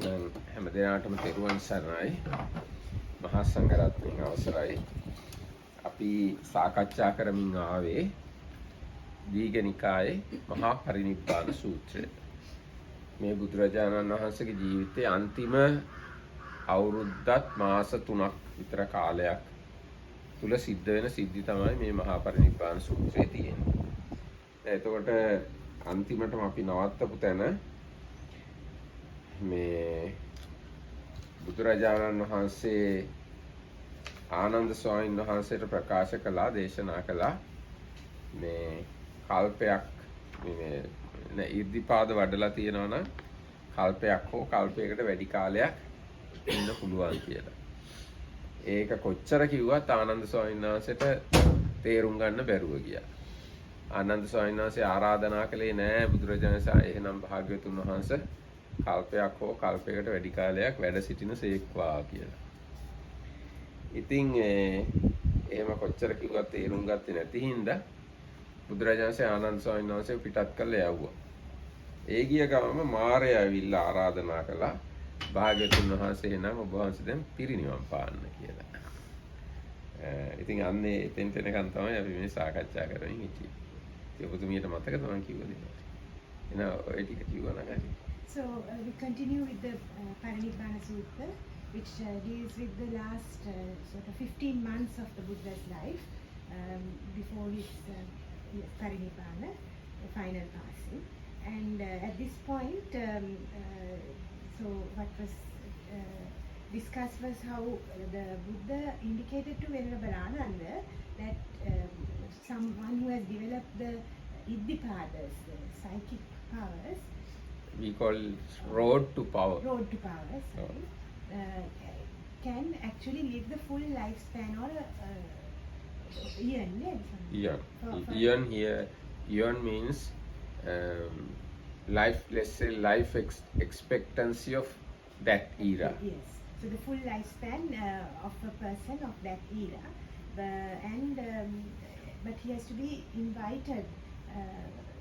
හැම දිනකටම තෙරුවන් සරණයි. මහා සංඝරත්නයේ අවසරයි. අපි සාකච්ඡා කරමින් ආවේ දීඝනිකායේ මහා පරිනිබ්බාන සූත්‍රය. මේ බුදුරජාණන් වහන්සේගේ ජීවිතයේ අන්තිම අවුරුද්දත් මාස 3ක් විතර කාලයක් තුල සිද්ධ වෙන සිද්ධි තමයි මේ මහා පරිනිබ්බාන සූත්‍රයේ තියෙන්නේ. එතකොට අන්තිමටම අපි නවත්තපු තැන මේ බුදුරජාණන් වහන්සේ ආනන්ද ස්වාමීන් වහන්සේට ප්‍රකාශ කළා, දේශනා කළා මේ කල්පයක් මේ ඉර්ධිපාද වඩලා තියෙනවා නම් කල්පයක් හෝ කල්පයකට වැඩි කාලයක් ඉන්න පුළුවන් කියලා. ඒක කොච්චර කිව්වත් ආනන්ද ස්වාමීන් වහන්සේට තේරුම් ගන්න බැරුව ගියා. ආනන්ද ස්වාමීන් වහන්සේ ආරාධනා කළේ නෑ බුදුරජාණන් වහන්සේ එහෙනම් භාග්‍යවතුන් වහන්සේ කල්පයක් හෝ කල්පයකට වැඩි කාලයක් වැඩ සිටින සේක්වා කියලා. ඉතින් එහෙම කොච්චර කිව්වත් තේරුම් ගත්තේ නැති හින්දා බුදුරජාණන් වහන්සේ ආනන්ද ස්වාමීන් වහන්සේ පිටත් කරලා යවුවා. ඒ ගිය ගමම මාරය ඇවිල්ලා ආරාධනා කළා භාග්‍යවතුන් වහන්සේ එහෙනම් ඔබ වහන්සේ දැන් පිරිනිවන් පාන්න කියලා. ඉතින් අන්නේ එතෙන් තැනකන් තමයි අපි මේ සාකච්ඡා කරමින් හිටියේ. ඒක ඔබතුමියට මතක තමයි කිව්ව දේ. එහෙනම් ඔය ටික කිව්වා නම් හරි. So we continue with the Parinibbana Sutta, which deals with the last sort of 15 months of the Buddha's life before his Parinibbana, the final passing. And at this point, so what was discussed was how the Buddha indicated to Venerable Ananda that someone who has developed the Iddhipadas, the psychic powers, we call road to power. Road to power, sorry. Can actually live the full lifespan or eon. Eon here, eon means life. Let's say life expectancy of that era. Yes. So the full lifespan of a person of that era, but he has to be invited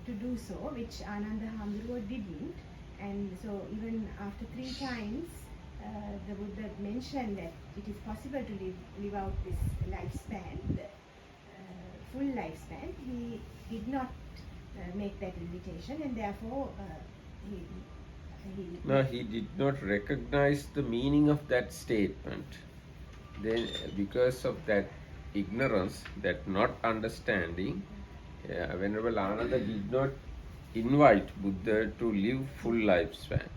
to do so, which Ananda Hamdurwa didn't. And so even after 3 times the Buddha mentioned that it is possible to live out this lifespan, the full lifespan. He did not make that invitation, and therefore he did not recognize the meaning of that statement. Then because of that ignorance, that not understanding, Venerable Ananda did not invite Buddha to live full lifespan.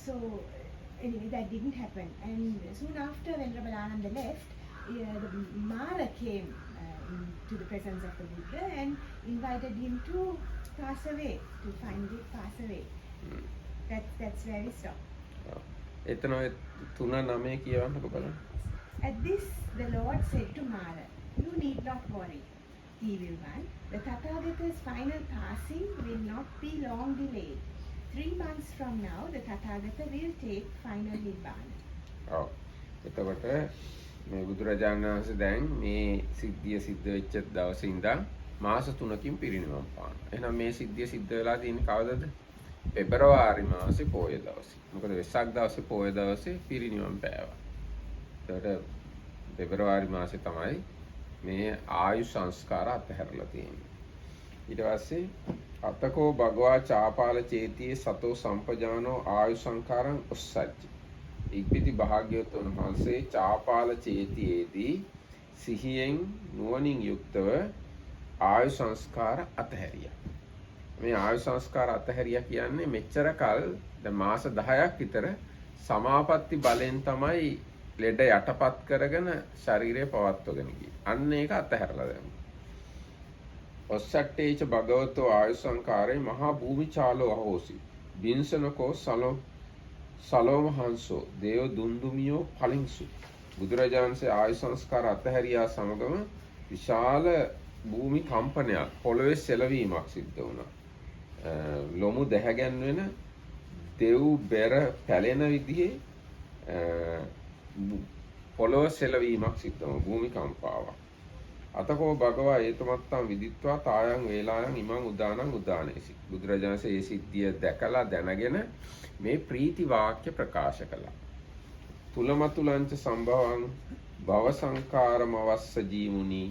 So anyway, that didn't happen. And soon after Venerable Ananda left, the Maha came to the presence of the Buddha and invited him to pass away, to finally pass away. That's where we stop. එතන 3:9 කියවන්නකො බලන්න. At this, the Lord said to Mara, "You need not worry, evil one. The Tathagata's final passing will not be long delayed. 3 months from now, the Tathagata will take final Nibbana." ඔව්. එතකොට මේ බුදුරජාණන් වහන්සේ දැන් මේ සිද්ධිය සිද්ධ වෙච්ච දවසේ ඉඳන් මාස 3කින් පිරිනිවන් පානවා. එහෙනම් මේ සිද්ධිය සිද්ධ වෙලා තියෙන්නේ කවදද? පෙබරවාරි මාසේ පොය දවසේ. මොකද වෙසක් දවසේ පොය දවසේ පිරිනිවන් පෑවා. එතකොට පෙබරවාරි මාසේ තමයි මේ ආයු සංස්කාර අතහැරලා තියෙන්නේ. ඊට පස්සේ අතකෝ භගවා චාපාල චේතියේ සතෝ සම්පජානෝ ආයු සංකාරං උස්සජ්ජ. ඉක්පිති භාග්‍යවතුන් වහන්සේ චාපාල චේතියේදී සිහියෙන් නුවණින් යුක්තව ආයු සංස්කාර අතහැරියා. මේ ආයු සංස්කාර අතහැරියා කියන්නේ මෙච්චර කල් දැන් මාස 10ක් විතර සමාපatti බලෙන් තමයි ලෙඩ යටපත් කරගෙන ශරීරය පවත්වගෙන ගියේ. අන්න ඒක අතහැරලා දැම්මා. ඔස්සට්ටේච භගවතෝ ආයු සංකාරේ මහා භූමිචාලෝ අහෝසි. බින්සනකෝ සලෝමහංසෝ දේව දුන්දුමියෝ පලින්සු. බුදුරජාණන්සේ ආයු සංස්කාර අතහැරියා සමගම විශාල භූමි කම්පනයක්, පොළොවේ සෙලවීමක් සිද්ධ වුණා. ලොමු දැහැගැන්වෙන දෙව් බෙර පැලෙන විදිහේ පොළොව සෙලවීමක් සිද්ධ වුණා, භූමිකම්පාවක්. අතකෝ භගවා ඒතමත්තම් විදිත්වා තායන් වේලායන් ඉමං උදානං උදානේසි. බුදුරජාණන්සේ ඒ සිද්ධිය දැකලා දැනගෙන මේ ප්‍රීති වාක්‍ය ප්‍රකාශ කළා. තුලමතුලංච සම්භවං භව සංකාරමවස්ස ජීමුනි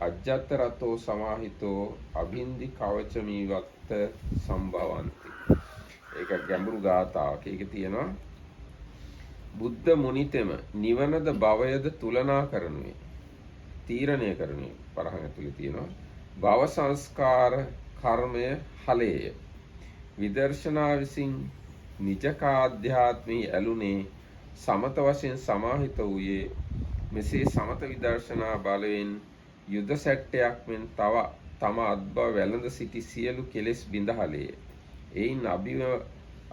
අජ්ජත් රතෝ සමාහිතෝ අභින්දි කවචමීවත්ත සම්භවಂತಿ. ඒක ගැඹුරු ගාථාවක්. ඒකේ තියෙනවා බුද්ධ මුනිතෙම නිවනද භවයද තුලනා කරනුවේ තීරණය කරනුවේ පරහන් ඇතුලේ තියෙනවා භව සංස්කාර කර්මය හලේය විදර්ශනා විසින් නිජකාධ්‍යාත්මී ඇලුනේ සමත වශයෙන් සමාහිත වූයේ මෙසේ සමත විදර්ශනා බලයෙන් යුද සැට්ටයක් මෙන් තම අත්බව වැළඳ සිටි සියලු කෙලෙස් බිඳහලේය. එයින්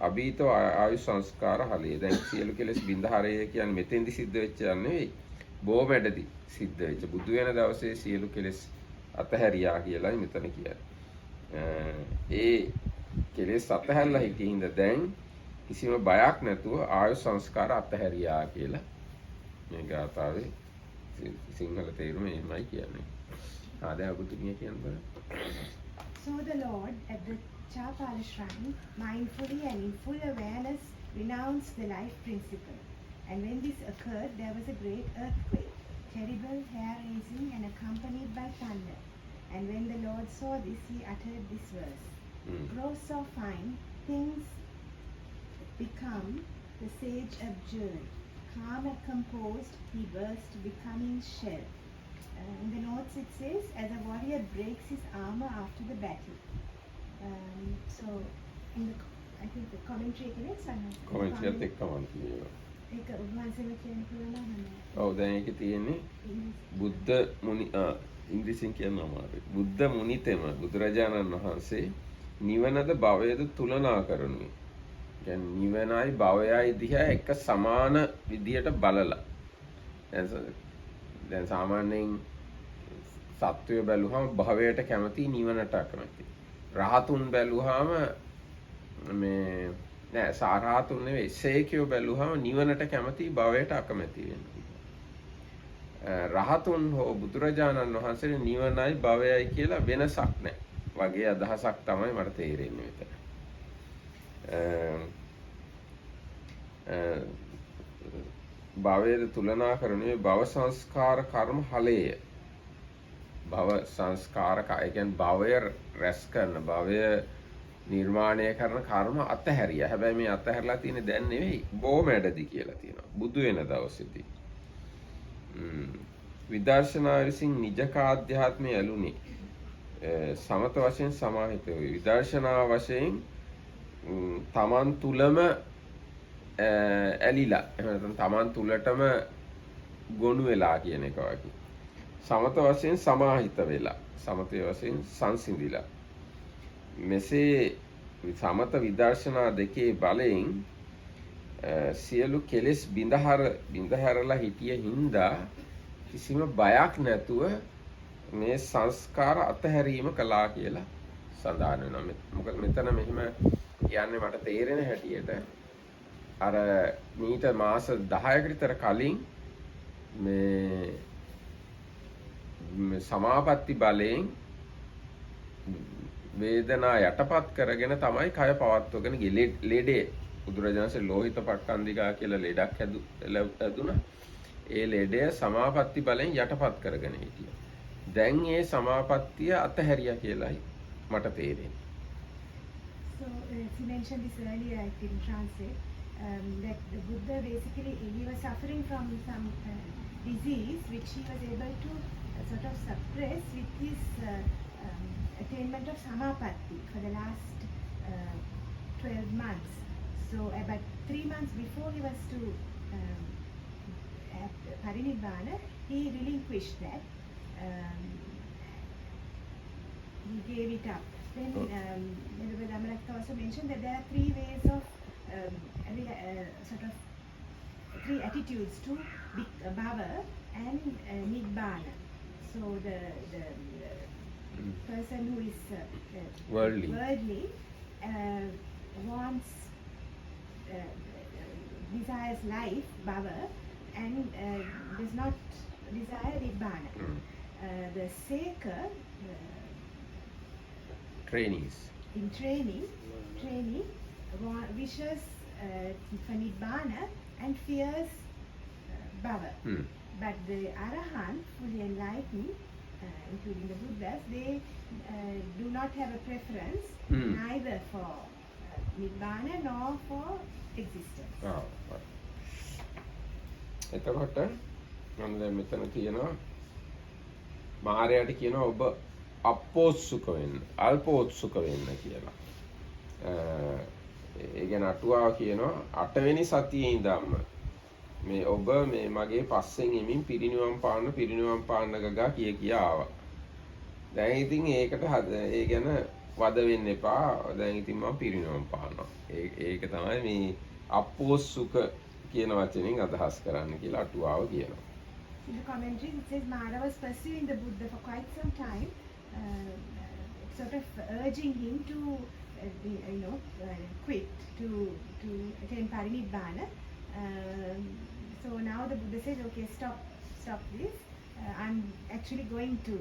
අභීතව ආයු සංස්කාර හලේ. දැන් සියලු කෙලෙස් බිඳහරය කියන්නේ මෙතෙන්දි සිද්ධ වෙච්ච එක නෙවෙයි. බොමැඩදී සිද්ධ වෙච්ච බුදු වෙන දවසේ සියලු කෙලෙස් අතහැරියා කියලායි මෙතන කියන්නේ. ඒ කෙලෙස් අතහැරලා හිටින්ද දැන් කිසිම බයක් නැතුව ආයු සංස්කාර අතහැරියා කියලා මේ ගාථාවේ සිංහල තේරුම එහෙමයි කියන්නේ. ආදා ඔබතුමිය කියන්න බලන්න. So the Lord at the Chapala shrine, mindfully and in full awareness, renounced the life principle. And when this occurred, there was a great earthquake, terrible hair-raising and accompanied by thunder. And when the Lord saw this, he uttered this verse. Grow so fine, things become the sage abjured. Calm and composed, he burst, becoming shell. In the notes it says, as a warrior breaks his armor after the battle. So, in the, I think the commentary commentary එකත් එක්කම කියනවා. ඒක උන්වහන්සේම කියන පුළුවන්. ඔව් දැන් ඒකේ තියෙන්නේ බුද්ධ මුනි ඉංග්‍රීසියෙන් කියන්න අමාරුයි. බුද්ධ මුනිතෙම බුදුරජාණන් වහන්සේ නිවනද භවයද තුලනා කරනුයි. කියන්නේ නිවනයි භවයයි දිහා එක සමාන විදියට බලලා. දැන් සාමාන්‍යයෙන් සත්වය බැලුවහම භවයට කැමති නිවනට අකමැති. රහතුන් බැලුවහම මේ නෑ සාරහතුන් නෙවෙයි සේකයෝ බැලුවහම නිවනට කැමති භවයට අකමැති වෙනවා. රහතුන් හෝ බුදුරජාණන් වහන්සේ නිවනයි භවයයි කියලා වෙනසක් නැහැ වගේ අදහසක් තමයි මට තේරෙන්නේ මෙතන. භවයද තුලනා කරන්නේ භව සංස්කාර කර්ම හලේය. භව සංස්කාර ඒ කියන්නේ භවය රැස් කරන භවය නිර්මාණය කරන කර්ම අතහැරියා. හැබැයි මේ අතහැරලා තියෙන්නේ දැන් නෙවෙයි බොමැඩදී කියලා තියෙනවා. බුදු වෙන දවසේදී. විදර්ශනා විසින් නිජකාධ්‍යාත්මය ඇලුනේ. සමත වශයෙන් සමාහිත වේ. විදර්ශනා වශයෙන් තමන් තුලම ඇලිලා එහෙම නැත්නම් තමන් තුලටම ගොනු වෙලා කියන එක වගේ. සමත වශයෙන් සමාහිත වෙලා. සමතේ වශයෙන් සංසිඳිලා. මෙසේ සමත විදර්ශනා දෙකේ බලයෙන් සියලු කෙලෙස් බිඳහැරලා හිටිය හින්දා කිසිම බයක් නැතුව මේ සංස්කාර අතහැරීම කළා කියලා සඳහන් වෙනවා. මොකද මෙතන මෙහිම කියන්නේ මට තේරෙන හැටියට අර මීට මාස 10කට විතර කලින් මේ සමාපatti බලයෙන් වේදනා යටපත් කරගෙන තමයි කය පවත්වගෙන ගියේ. ලෙඩේ බුදුරජාණන්සේ ලෝහිත පට්ටන්දිකා කියලා ලෙඩක් හැදුනා. ඒ ලෙඩය සමාපatti බලෙන් යටපත් කරගෙන හිටියා. දැන් ඒ සමාපත්තිය අතහැරියා කියලායි මට තේරෙන්නේ. So he mentioned this earlier, I can translate, that the Buddha basically, he was suffering from some disease which he was able to sort of suppress with his attainment of samapatti for the last 12 months. So about 3 months before he was to parinibbana, he relinquished that. He gave it up. Then Venerable Amarakta also mentioned that there are 3 ways of sort of 3 attitudes to bhava and nibbana. So the person who is worldly wants desires life, bhava, and does not desire nibbana. the seeker trainees. in training wishes for nibbana and fears bhava. But the arahant, fully enlightened, including the Buddhas, they do not have a preference neither for nibbana nor for existence. එතකොට මම දැන් මෙතන කියනවා මාරයාට කියනවා ඔබ අපෝත්සුක වෙන්න, අල්පෝත්සුක වෙන්න කියලා. ඒ ගැන අටුවාව කියනවා 8 වෙනි සතියේ ඉඳන්ම මේ ඔබ මේ මගේ පස්සෙන් එමින් පිරිනිවන් පාන්න ගගා කියා ආවා. දැන් ඉතින් ඒකට ඒ ගැන වද වෙන්න එපා. දැන් ඉතින් මම පිරිනිවන් පානවා. ඒක තමයි මේ අපෝත්සුක කියන වචනෙන් අදහස් කරන්න කියලා අටුවාව කියනවා. In the commentary it says Mara was pursuing the Buddha for quite some time, sort of urging him to quit, to attain parinibbana. So now the Buddha says, okay, stop this. I'm actually going to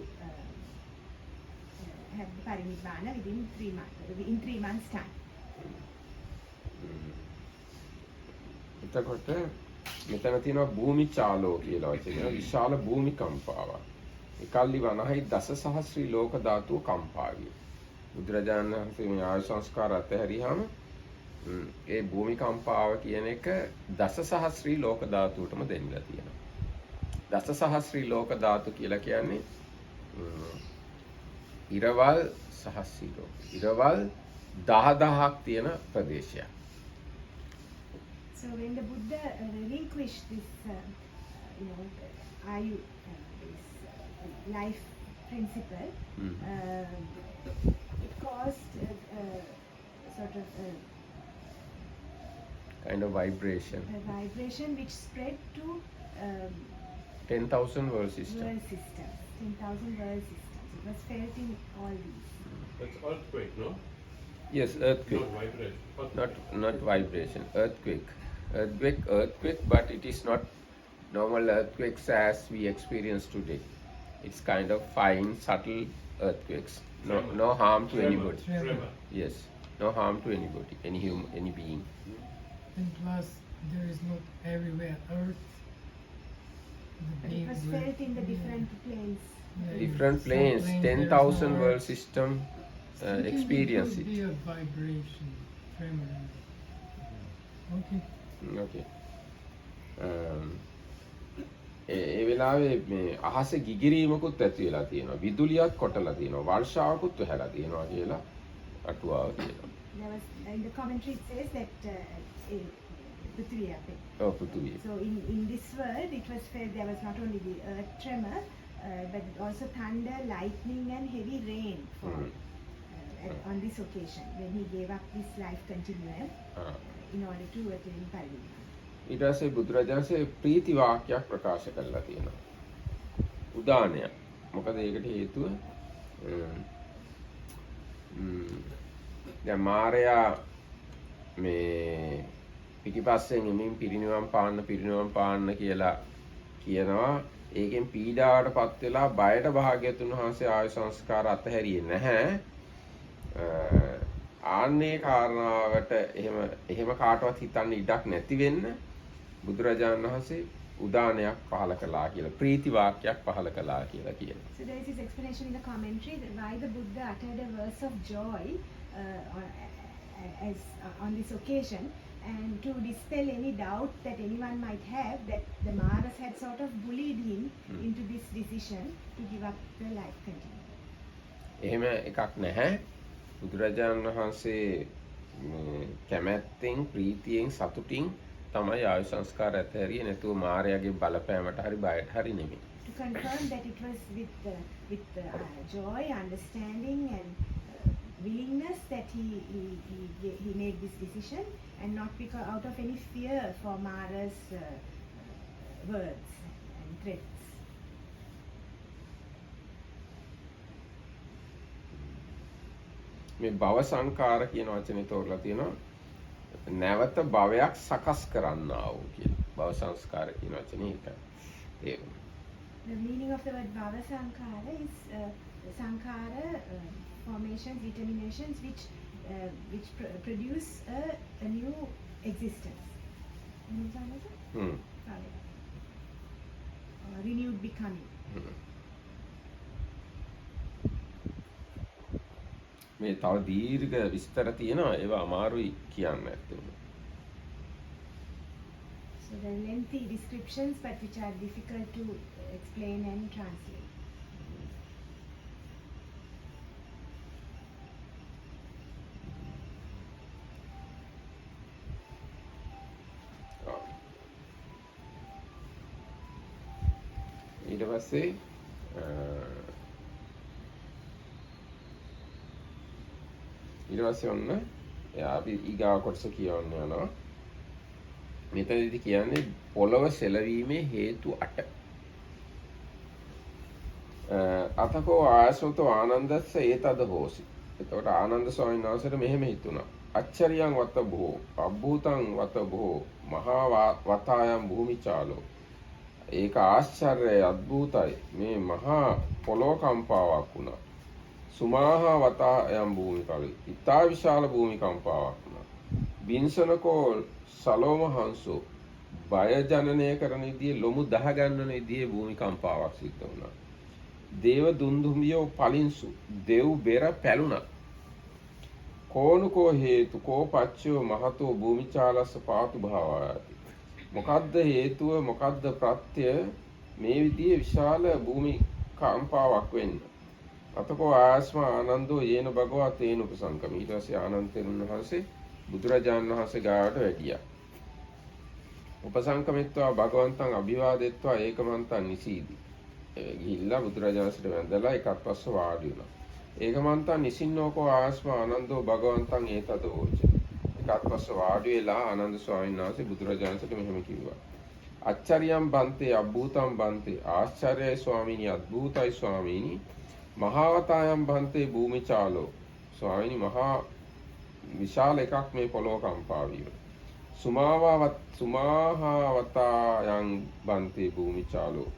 have the parinibbana within 3 months time. එතකොට මෙතන තියෙනවා භූමි චාලෝ කියලා වචනය. විශාල භූමි කම්පාවක්. එකල්ලි වනහයි දසසහස්‍රී ලෝක ධාතුව කම්පා විය. බුදුරජාණන් වහන්සේ මේ ආයු සංස්කාර අතහැරියාම ඒ භූමි කම්පාව කියන එක දසසහස්‍රී ලෝක ධාතුවටම දෙන්නලා තියෙනවා. දසසහස්‍රී ලෝක ධාතු කියලා කියන්නේ ඉරවල් සහස්‍රී ලෝක. ඉරවල් 10000ක් තියෙන ප්‍රදේශයක්. So when the Buddha relinquished this, this life principle, it caused sort of kind of vibration. A vibration which spread to 10,000 world systems. 10,000 world systems. It was felt in all these. That's earthquake, no? Yes, earthquake. Not vibration. Not vibration. Earthquake, but it is not normal earthquakes as we experience today. It's kind of fine, subtle earthquakes. No harm to anybody. Tremor. Yes, no harm to anybody, any being. And plus, there is not everywhere earth. But it was felt in the different planes. Different planes, 10,000 world system experience it. it. Could be a vibration, tremor. Okay. Okay. ඒ වෙලාවේ මේ අහසේ ගිගිරීමකුත් ඇති වෙලා තියෙනවා. විදුලියක් කොටලා තියෙනවා. වර්ෂාවකුත් වැහැලා තියෙනවා කියලා අටුවාව කියනවා. There was in the commentary it says that Sutraya. පෘථිවිය. So in this world it was felt there was not only the earth tremor, but also thunder, lightning and heavy rain on this occasion when he gave up his life continuum in order to attain parinibbana. ඊට පස්සේ බුදුරජාණන්සේ ප්‍රීති වාක්‍යයක් ප්‍රකාශ කළා තියෙනවා. උදානයක්. මොකද ඒකට හේතුව දැන් මාරයා මේ පිටිපස්සෙන් එමින් පිරිනිවන් පාන්න කියලා කියනවා. ඒකෙන් පීඩාවටපත් වෙලා බයට භාග්‍යතුන් වහන්සේ ආයු සංස්කාර අතහැරියේ නැහැ. ආන්නේ කාරණාවට එහෙම කාටවත් හිතන්න ඉඩක් නැති වෙන්න බුදුරජාණන් වහන්සේ උදානයක් පහල කළා කියලා ප්‍රීති වාක්‍යයක් පහල කළා කියලා කියනවා. So there is this explanation in the commentary that why the Buddha uttered a verse of joy on this occasion, and to dispel any doubt that anyone might have that the Maras had sort of bullied him into this decision to give up the life continuum. එහෙම එකක් නැහැ. බුදුරජාණන් වහන්සේ කැමැත්තෙන් ප්‍රීතියෙන් සතුටින් තමයි ආයු සංස්කාර ඇතහැරියේ නැතුව මායාවේ බලපෑමට හරි බයට හරි නෙමෙයි. To confirm that it was with joy, understanding and willingness that he made this decision, and not because out of any fear for Mara's words and threats. මේ භව සංකාර කියන වචනේ තෝරලා තියෙනවා. නැවත භවයක් සකස් කරන්නා වූ කියලා. භව සංස්කාර කියන වචනේ ඒක. The meaning of the word bhava sankhara is sankhara formations, determinations which produce a new existence. Renewed becoming. මේ තව දීර්ඝ විස්තර තියෙනවා ඒවා අමාරුයි කියන්න ඇත්තටම. So there are lengthy descriptions but which are difficult to explain and translate. ඊට පස්සේ ඔන්න එයා අපි ඊගාව කොටස කියවන්න යනවා. මෙතනදී කියන්නේ පොළව සෙලවීමේ හේතු 8. අතකෝ ආයසෝතෝ ආනන්දස්ස ඒතද හෝසි. එතකොට ආනන්ද ස්වාමීන් වහන්සේට මෙහෙම හිතුණා. අච්චරියං වත බොහෝ අබ්බූතං වත බොහෝ මහා වතායම් භූමිචාලෝ. ඒක ආශ්චර්යයි අద్භූතයි. මේ මහා පොළොව කම්පාවක් වුණා. සුමාහා වතායම් භූමිකලි. ඉතා විශාල භූමි කම්පාවක් වුණා. බින්සනකෝ සලෝම හංසෝ බය ජනනය කරන විදිහේ ලොමු දහ ගන්නන විදිහේ භූමි කම්පාවක් සිද්ධ වුණා. දේව දුන්දුමියෝ පලින්සු දෙව් බෙර පැලුණා. කෝනුකෝ හේතු කෝ පච්චයෝ මහතෝ භූමිචාලස්ස පාතු භාවයති. මොකද්ද හේතුව මොකද්ද ප්‍රත්‍ය මේ විදිහේ විශාල භූමි කම්පාවක් වෙන්න? අතකෝ ආස්ම ආනන්දෝ යේන භගවා තේන උපසංකම. ඊට පස්සේ ආනන්ද තෙරුන් වහන්සේ බුදුරජාණන් වහන්සේ ගාවට වැඩියා. උපසංකමෙත්වා භගවන්තං අභිවාදෙත්වා ඒකමන්තං නිසීදි. ගිහිල්ලා බුදුරජාණන්සට වැඳලා එකත් පස්ස වාඩි වුණා. ඒකමන්තං නිසින්නෝකෝ ආස්ම ආනන්දෝ භගවන්තං ඒතදෝච. එකත් පස්ස වාඩි වෙලා ආනන්ද ස්වාමීන් වහන්සේ බුදුරජාණන්සට මෙහෙම කිව්වා. අච්චරියම් බන්තේ අබ්බූතම් බන්තේ ආශ්චර්යයි ස්වාමීනි අද්භූතයි ස්වාමීනි. මහාවතායම් බන්තේ භූමිචාලෝ ස්වාමීනි මහා විශාල එකක් මේ පොළොව කම්පා වීම. සුමාහාවතායම් බන්තේ භූමිචාලෝ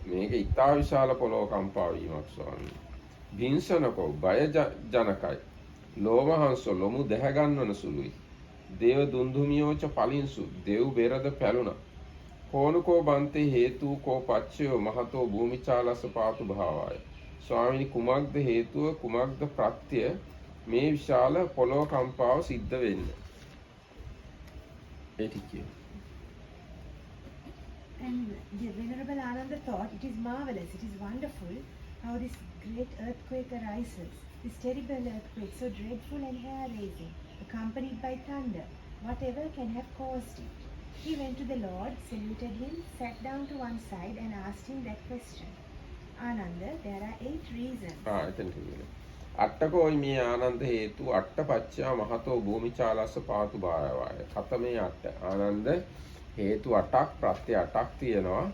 මේක ඉතා විශාල පොළොව කම්පා වීමක් ස්වාමීනි. භින්සනකෝ බය ජනකයි. ලෝමහංස ලොමු දැහ ගන්නවන සුළුයි. දේව දුන්දුමියෝච පලින්සු දෙව් බෙරද පැලුණා. කෝනුකෝ බන්තේ හේතු කෝ පච්චයෝ මහතෝ භූමිචාලස්ස පාතු භාවය. ස්වාමීනි කුමක්ද හේතුව කුමක්ද ප්‍රත්‍ය මේ විශාල පොළොව කම්පාව සිද්ධ වෙන්න? ඒ ටිකේ. And the Venerable Ananda thought it is marvelous, it is wonderful how this great earthquake arises. This terrible earthquake, so dreadful and hair-raising, accompanied by thunder. Whatever can have caused it? He went to the Lord, saluted him, sat down to one side and asked him that question. Ananda, there are 8 reasons. එතන තියෙනවා. අට්ඨකෝයි මේ ආනන්ද හේතු අට්ඨපච්චා මහතෝ භූමිචාලස්ස පාතු භාවය. කතමේ අට්ඨ. ආනන්ද හේතු 8ක් ප්‍රත්‍ය 8ක් තියෙනවා.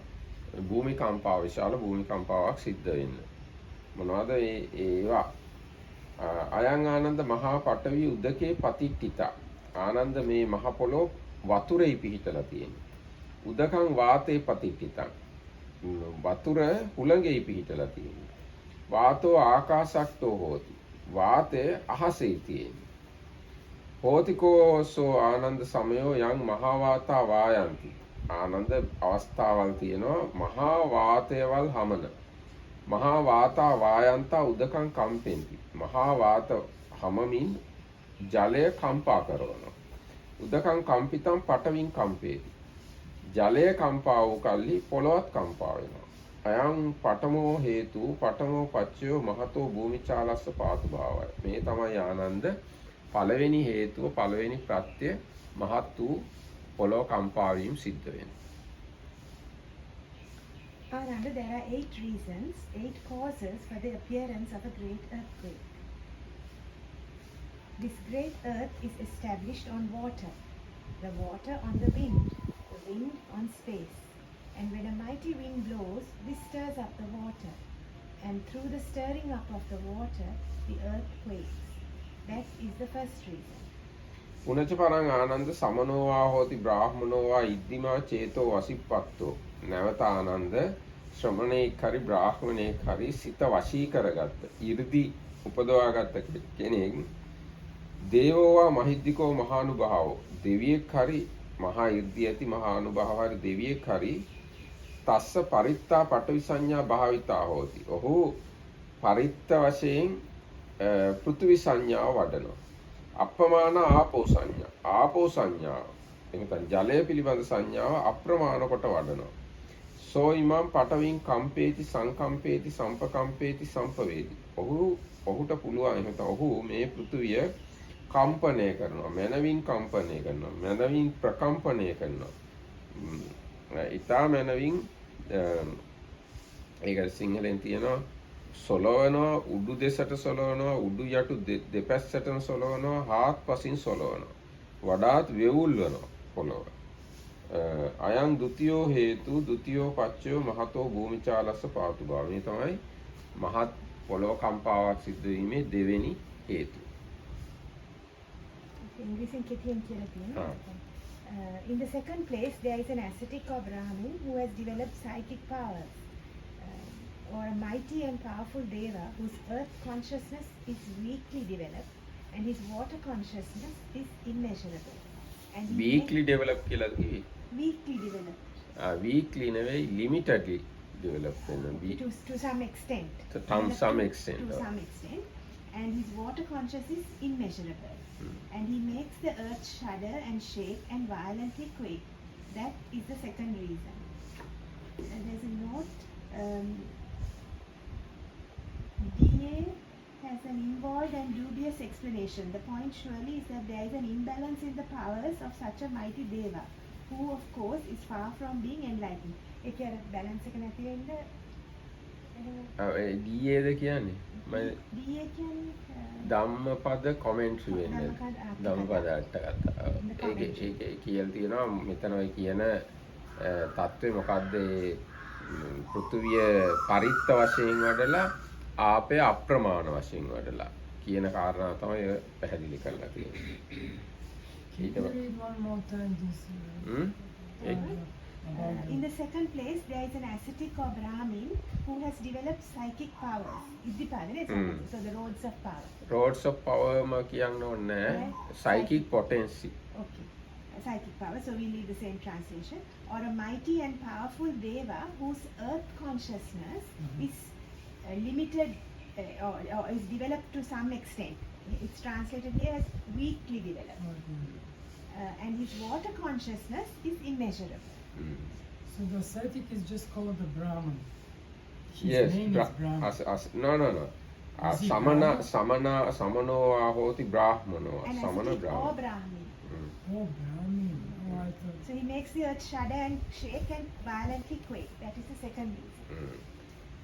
භූමි කම්පාව විශාල භූමි කම්පාවක් සිද්ධ වෙන්න. මොනවද ඒවා? අයං ආනන්ද මහා පඨවි උදකේ පතිට්ඨිතා. ආනන්ද මේ මහ පොළොව වතුරේ පිහිටලා තියෙනවා. උදකං වාතේ පතිට්ඨිතං. වතුර හුළඟේ පිහිටලා තියෙනවා. වාතෝ ආකාශක්තෝ හෝති. වාතය අහසේ තියෙනවා. හෝතිකෝසෝ ආනන්ද සමයෝ යං මහා වාතා වායන්ති. ආනන්ද අවස්ථාවල් තියෙනවා මහා වාතයවල් හමන. මහා වාතා වායන්තා උදකං කම්පෙන්ති. මහා වාත හමමින් ජලය කම්පා කරනවා. උදකං කම්පිතං පඨවින් කම්පේති. ජලය කම්පා වූ කල්හි පොළොවත් කම්පා වෙනවා. අයං පඨමෝ හේතු පඨමෝ පච්චයෝ මහතෝ භූමිචාලස්ස පාතු භාවය. මේ තමයි ආනන්ද පළවෙනි හේතුව පළවෙනි ප්‍රත්‍ය මහත් වූ පොළොව කම්පා වීම සිද්ධ වෙනවා. Ananda, there are 8 reasons, 8 causes for the appearance of a great earthquake. This great earth is established on water, the water on the wind on space. And when a mighty wind blows, this stirs up the water. And through the stirring up of the water, the earth quakes. That is the first reason. පුනච පරං ආනන්ද සමනෝවා හෝති බ්‍රාහ්මනෝවා ඉද්දිමා චේතෝ වසිප්පත්තෝ. නැවත ආනන්ද ශ්‍රමණේක් හරි බ්‍රාහ්මණයෙක් හරි සිත වශී කරගත්ත 이르දි උපදවාගත්ත කෙනෙක් දේවෝවා මහිද්దికෝ මහානුභාවෝ දෙවියෙක් හරි මහා 이르දි ඇති මහානුභාව හරි දෙවියෙක් හරි තස්ස පරිත්තා පඨවි සංඥා භාවිතා හෝති. ඔහු පරිත්ත වශයෙන් පෘථිවි සංඥාව වඩනවා. අප්‍රමාණ ආපෝ සංඥා. ආපෝ සංඥාව එතන ජලය පිළිබඳ සංඥාව අප්‍රමාණ කොට වඩනවා. සෝ ඉමං පඨවින් කම්පේති සංකම්පේති සම්පකම්පේති සම්පවේති. ඔහුට පුළුවන් එහෙනම් ඔහු මේ පෘථිවිය කම්පණය කරනවා. මනවින් කම්පණය කරනවා. මනවින් ප්‍රකම්පණය කරනවා. ඊටා මනවින් ඒක සිංහලෙන් තියෙනවා සොලවනවා උඩු දෙසට සොලවනවා උඩු යටු දෙපැත්තටම සොලවනවා හාත්පසින් සොලවනවා වඩාත් වේවුල්වනවා පොළොව අයං ဒ ුතියෝ හේතු ဒ ුතියෝ පච්චයෝ මහතෝ භූමිචාලස්ස පාතු භාව මේ තමයි මහත් පොළොව කම්පාවක් සිද්ධ වීමේ දෙවෙනි හේතුව. ඉංග්‍රීසියෙන් කෙටියෙන් කියලා තියෙනවා. In the second place, there is an ascetic or Brahmin who has developed psychic powers, or a mighty and powerful deva whose earth consciousness is weakly developed and his water consciousness is immeasurable. And he weakly developed කියලා කිව්වේ. weakly developed. weakly නෙවෙයි limitedly developed වෙනවා. To some extent. To some extent. To some extent. And his water consciousness is immeasurable. And he makes the earth shudder and shake and violently quake. That is the second reason. And there's a note. DA has an involved and dubious explanation. The point surely is that there is an imbalance in the powers of such a mighty deva, who of course is far from being enlightened. If you have a balance එක නැති වෙන්න DA ද කියන්නේ DA කියන්නේ ධම්මපද කොමෙන්ටරි වෙන්නේ. ධම්මපද අට කතා. ඒක කියලා තියෙනවා මෙතන ඔය කියන தත්ත්වය මොකද්ද පෘථුවිය පරිත්ත වශයෙන් වඩලා ආපය අප්‍රමාණ වශයෙන් වඩලා කියන කාරණා තමයි පැහැදිලි කරලා තියෙන්නේ. Read one more time this. In the second place, there is an ascetic or Brahmin who has developed psychic powers. So the roads of power. Roads of power ma කියන්න ඕනේ psychic potency. Okay. Psychic power. So we need the same translation. Or a mighty and powerful deva whose earth consciousness is limited or is developed to some extent. It's translated here as weakly developed. And his water consciousness is immeasurable. So the ascetic is just called the Brahman. His Yes. name is Brahman. No. Is he Samano ahoti brahmano. An Samana ascetic or brahmano. Brahmin. Oh, Brahmin. Oh, I thought. So he makes the earth shudder and shake and violently quake. That is the second reason.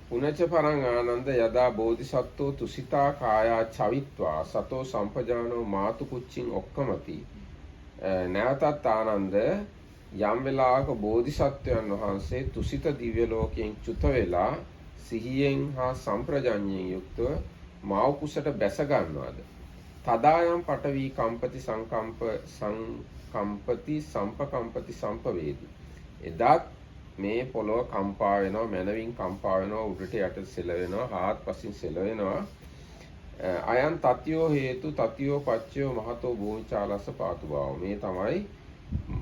පුනච පරං ආනන්ද යදා බෝධිසත්වෝ තුසිතා කායා චවිත්වා සතෝ සම්පජානෝ මාතු කුච්චින් ඔක්කමති. නැවතත් ආනන්ද යම් වෙලාවක බෝධිසත්වයන් වහන්සේ තුසිත දිව්‍ය ලෝකයෙන් චුත වෙලා සිහියෙන් හා සම්ප්‍රජඤ්ඤයෙන් යුක්තව මාව කුසට බැස ගන්නවාද තදායම් පඨවි කම්පති සංකම්පති සම්පකම්පති සම්පවේදි එදාත් මේ පොළොව කම්පා වෙනවා මනවින් කම්පා වෙනවා උඩට යට සෙලවෙනවා හාත්පසින් සෙලවෙනවා අයන් තතියෝ හේතු තතියෝ පච්චයෝ මහතෝ භූමිචාලස්ස පාතු බව මේ තමයි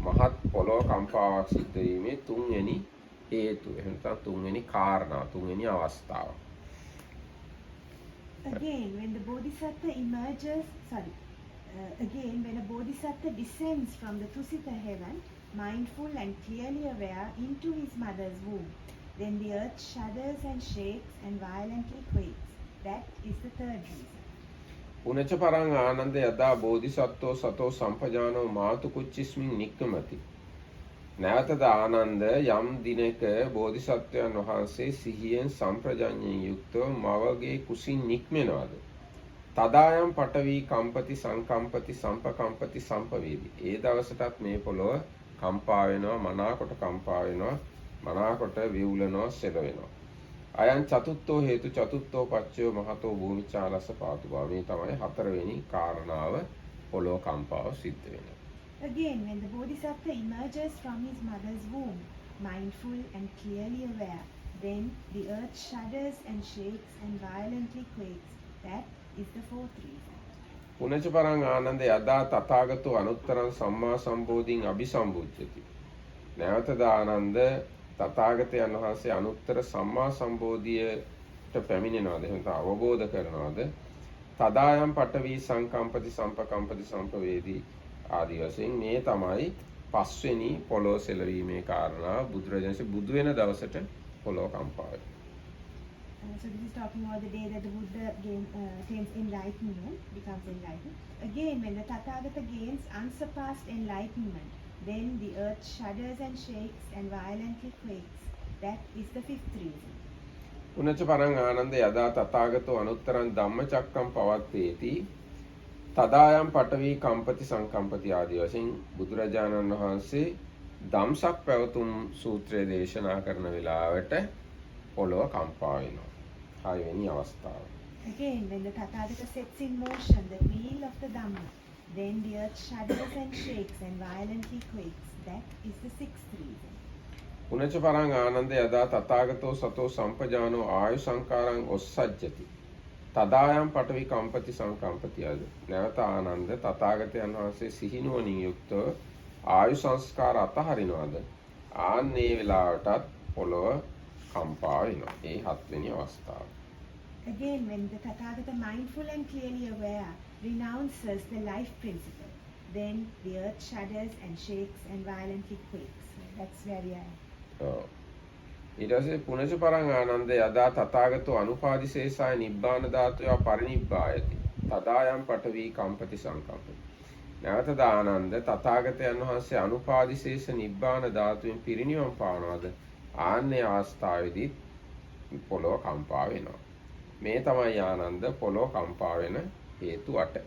මහත් පොළොව කම්පාවක් සිද්ධ වීමේ තුන්වෙනි හේතුව. එහෙනම් තුන්වෙනි කාරණා තුන්වෙනි අවස්ථාව. Again, when the bodhisattva emerges, again when a bodhisattva descends from the Tusita heaven, mindful and clearly aware, into his mother's womb, then the earth shudders and shakes and violently quakes. That is the third reason. පුනච පරං ආනන්ද යදා බෝධිසත්වෝ සතෝ සම්පජානෝ මාතු කුච්චිස්මින් නික්කමති. නැවතද ආනන්ද යම් දිනක බෝධිසත්වයන් වහන්සේ සිහියෙන් සම්ප්‍රජඤ්ඤයෙන් යුක්තව මවගේ කුසින් නික්මෙනවාද. තදායම් පඨවි කම්පති සංකම්පති සම්පකම්පති සම්පවේදි. ඒ දවසටත් මේ පොළොව කම්පා වෙනවා මනාකොට කම්පා වෙනවා මනාකොට විවුලනවා සෙලවෙනවා. අයන් චතුත්ථෝ හේතු චතුත්ථෝ පච්චයෝ මහතෝ භූමිචාලස්ස පාතු බව මේ තමයි හතරවෙනි කාරණාව පොළොව කම්පාව සිද්ධ වෙනවා. Again, when the bodhisattva emerges from his mother's womb, mindful and clearly aware, Then the earth shudders and shakes and violently quakes. That is the fourth reason. පුනච පරං ආනන්ද යදා තථාගතෝ අනුත්තරං සම්මා සම්බෝධින් අபிසම්බුද්ධති. නැවතද ආනන්ද තථාගතයන් වහන්සේ අනුත්තර සම්මා සම්බෝධියට පැමිණෙනවාද? එහෙනම් අවබෝධ කරනවාද? තදායම් පඨවි සංකම්පති සම්පකම්පති සම්පවේදී ආදී වශයෙන් මේ තමයි පස්වෙනි පොළොව සෙලවීමේ කාරණා. බුදුරජාණන්සේ බුදු වෙන දවසට පොළොව කම්පා වෙනවා. So this is talking about the day that the Buddha attains enlightenment, becomes enlightened. Again, when the Tathagata gains unsurpassed enlightenment, then the earth shudders and shakes and violently quakes. That is the fifth reason. පුනච පරං ආනන්ද යදා තථාගතෝ අනුත්තරං ධම්මචක්කම් පවත්තේති තදායම් පඨවි කම්පති සංකම්පති ආදී වශයෙන් බුදුරජාණන් වහන්සේ ධම්සක් පැවතුම් සූත්‍රය දේශනා කරන වෙලාවට පොළොව කම්පා වෙනවා. 6 වෙනි අවස්ථාව. Again, when the Tathagata sets in motion the wheel of the Dhamma, then the earth shudders and shakes and violently quakes. That is the sixth reason. පුනච පරං ආනන්ද යදා තථාගතෝ සතෝ සම්පජානෝ ආයු සංකාරං ඔස්සජ්ජති තදායම් පඨවි කම්පති සංකම්පති ආද. නැවත ආනන්ද තථාගතයන් වහන්සේ සිහිනුවණින් යුක්තව ආයු සංස්කාර අතහරිනවාද? ආන්නේ වෙලාවටත් පොළොව කම්පා වෙනවා. ඒ 7 වෙනි අවස්ථාව. Again, when the Tathagata, mindful and clearly aware, renounces the life principle, then the earth shudders and shakes and violently quakes. That's where we are. ඊට පස්සේ පුනච පරං ආනන්ද යදා තථාගතෝ අනුපාදිශේෂාය නිබ්බාන ධාතුය පරිනිබ්බායති තදායම් පඨවි කම්පති සංකම්පති. නැවතද ආනන්ද තථාගතයන් වහන්සේ අනුපාදිශේෂ නිබ්බාන ධාතුවෙන් පිරිනිවන් පානවාද? ආන්නේ අවස්ථාවේදී පොළොව කම්පා වෙනවා. මේ තමයි ආනන්ද පොළොව කම්පා වෙන හේතු 8.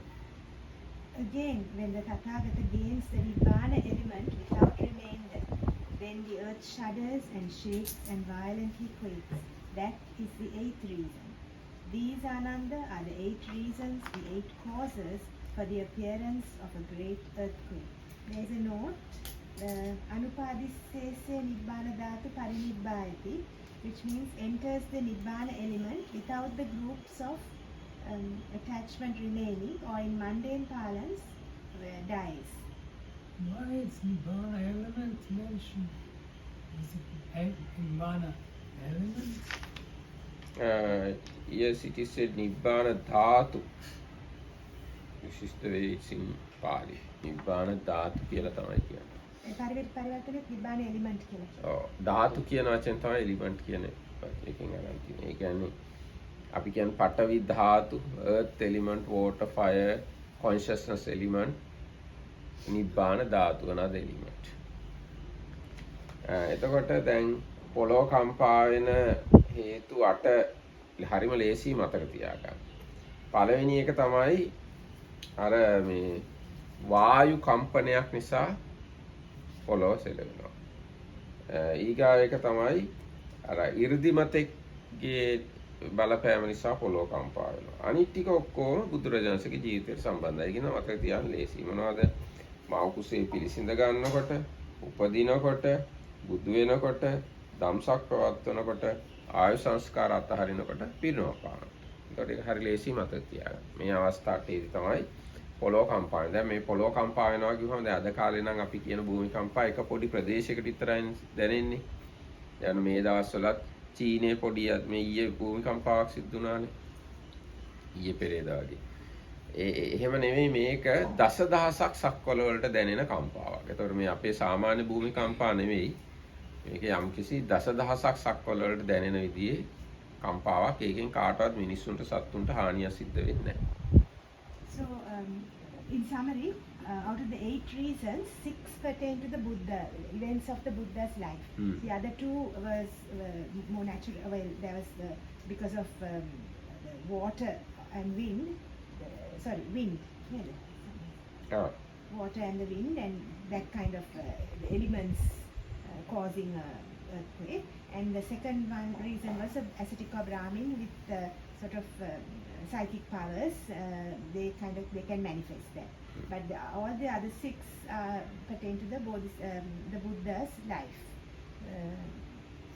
Again, when the Tathagata gains the Nibbana element without remainder, then the earth shudders and shakes and violently quakes. That is the 8th reason. These, Ananda, are the 8 reasons, the 8 causes for the appearance of a great earthquake. There is a note, Anupadisese Nibbana Dhatu Parinibbayati, which means enters the Nibbana element without the groups of attachment remaining, or in mundane parlance, dies. Why is Nibbana element mentioned? Is it Nibbana element? Yes, it is said Nibbana Dhatu. This is the way it's in Pali. Nibbana Dhatu කියලා තමයි කියන්නේ. පරිවර්තනයේ Nibbana element කියලා. ඔව්. ධාතු කියන වචෙන් තමයි element කියන එකෙන් අරන් තියෙන්නේ. ඒ කියන්නේ අපි කියන්නේ පඨවි ධාතු, earth element, water, fire, consciousness element, නිබ්බාන ධාතු another element. එතකොට දැන් පොළොව කම්පා වෙන හේතු 8 හරිම ලේසි මතක තියාගන්න. පළවෙනි එක තමයි අර මේ වායු කම්පනයක් නිසා පොළොව සෙලවෙනවා. ඊගාව එක තමයි අර 이르දිමතෙක්ගේ බලපෑම නිසා පොළොව කම්පා වෙනවා. අනිත් ටික ඔක්කොම බුදුරජාණන්සේගේ ජීවිතයට සම්බන්ධයි කියන මතක තියාගන්න ලේසි. මොනවද? මව කුසේ පිළිසිඳ ගන්නකොට, උපදිනකොට, බුදු වෙනකොට, ධම්සක් පවත්වනකොට, ආයු සංස්කාර අතහරිනකොට පිරිනව පානවා. ඒකට ඒක හරි ලේසි මතක තියාගන්න. මේ අවස්ථාවේදී තමයි පොළොව කම්පා වෙනවා. දැන් මේ පොළොව කම්පා වෙනවා කිව්වම දැන් අද කාලේ නම් අපි කියන භූමි කම්පා එක පොඩි ප්‍රදේශයකට විතරයි දැනෙන්නේ. දැන් මේ දවස්වලත් චීනයේ පොඩි මේ ඊයේ භූමි කම්පාවක් සිද්ධ වුණානේ. ඊයේ පෙරේදා වගේ. එහෙම නෙමෙයි මේක දසදහසක් සක්වල වලට දැනෙන කම්පාවක්. ඒතකොට මේ අපේ සාමාන්‍ය භූමි කම්පා නෙමෙයි. මේක යම්කිසි දසදහසක් සක්වල වලට දැනෙන විදිහේ කම්පාවක්. ඒකෙන් කාටවත් මිනිස්සුන්ට සත්තුන්ට හානියක් සිද්ධ වෙන්නේ නැහැ. So, in summary, out of the 8 reasons, 6 pertain to the Buddha, events of the Buddha's life. The other 2 was more natural. Well, there was because of the water and wind. Wind. Oh. Water and the wind, and that kind of the elements causing earthquake. And the second one reason was ascetic or Brahmin with sort of psychic powers. They can manifest that. But all the other 6 pertain to the Buddha's life.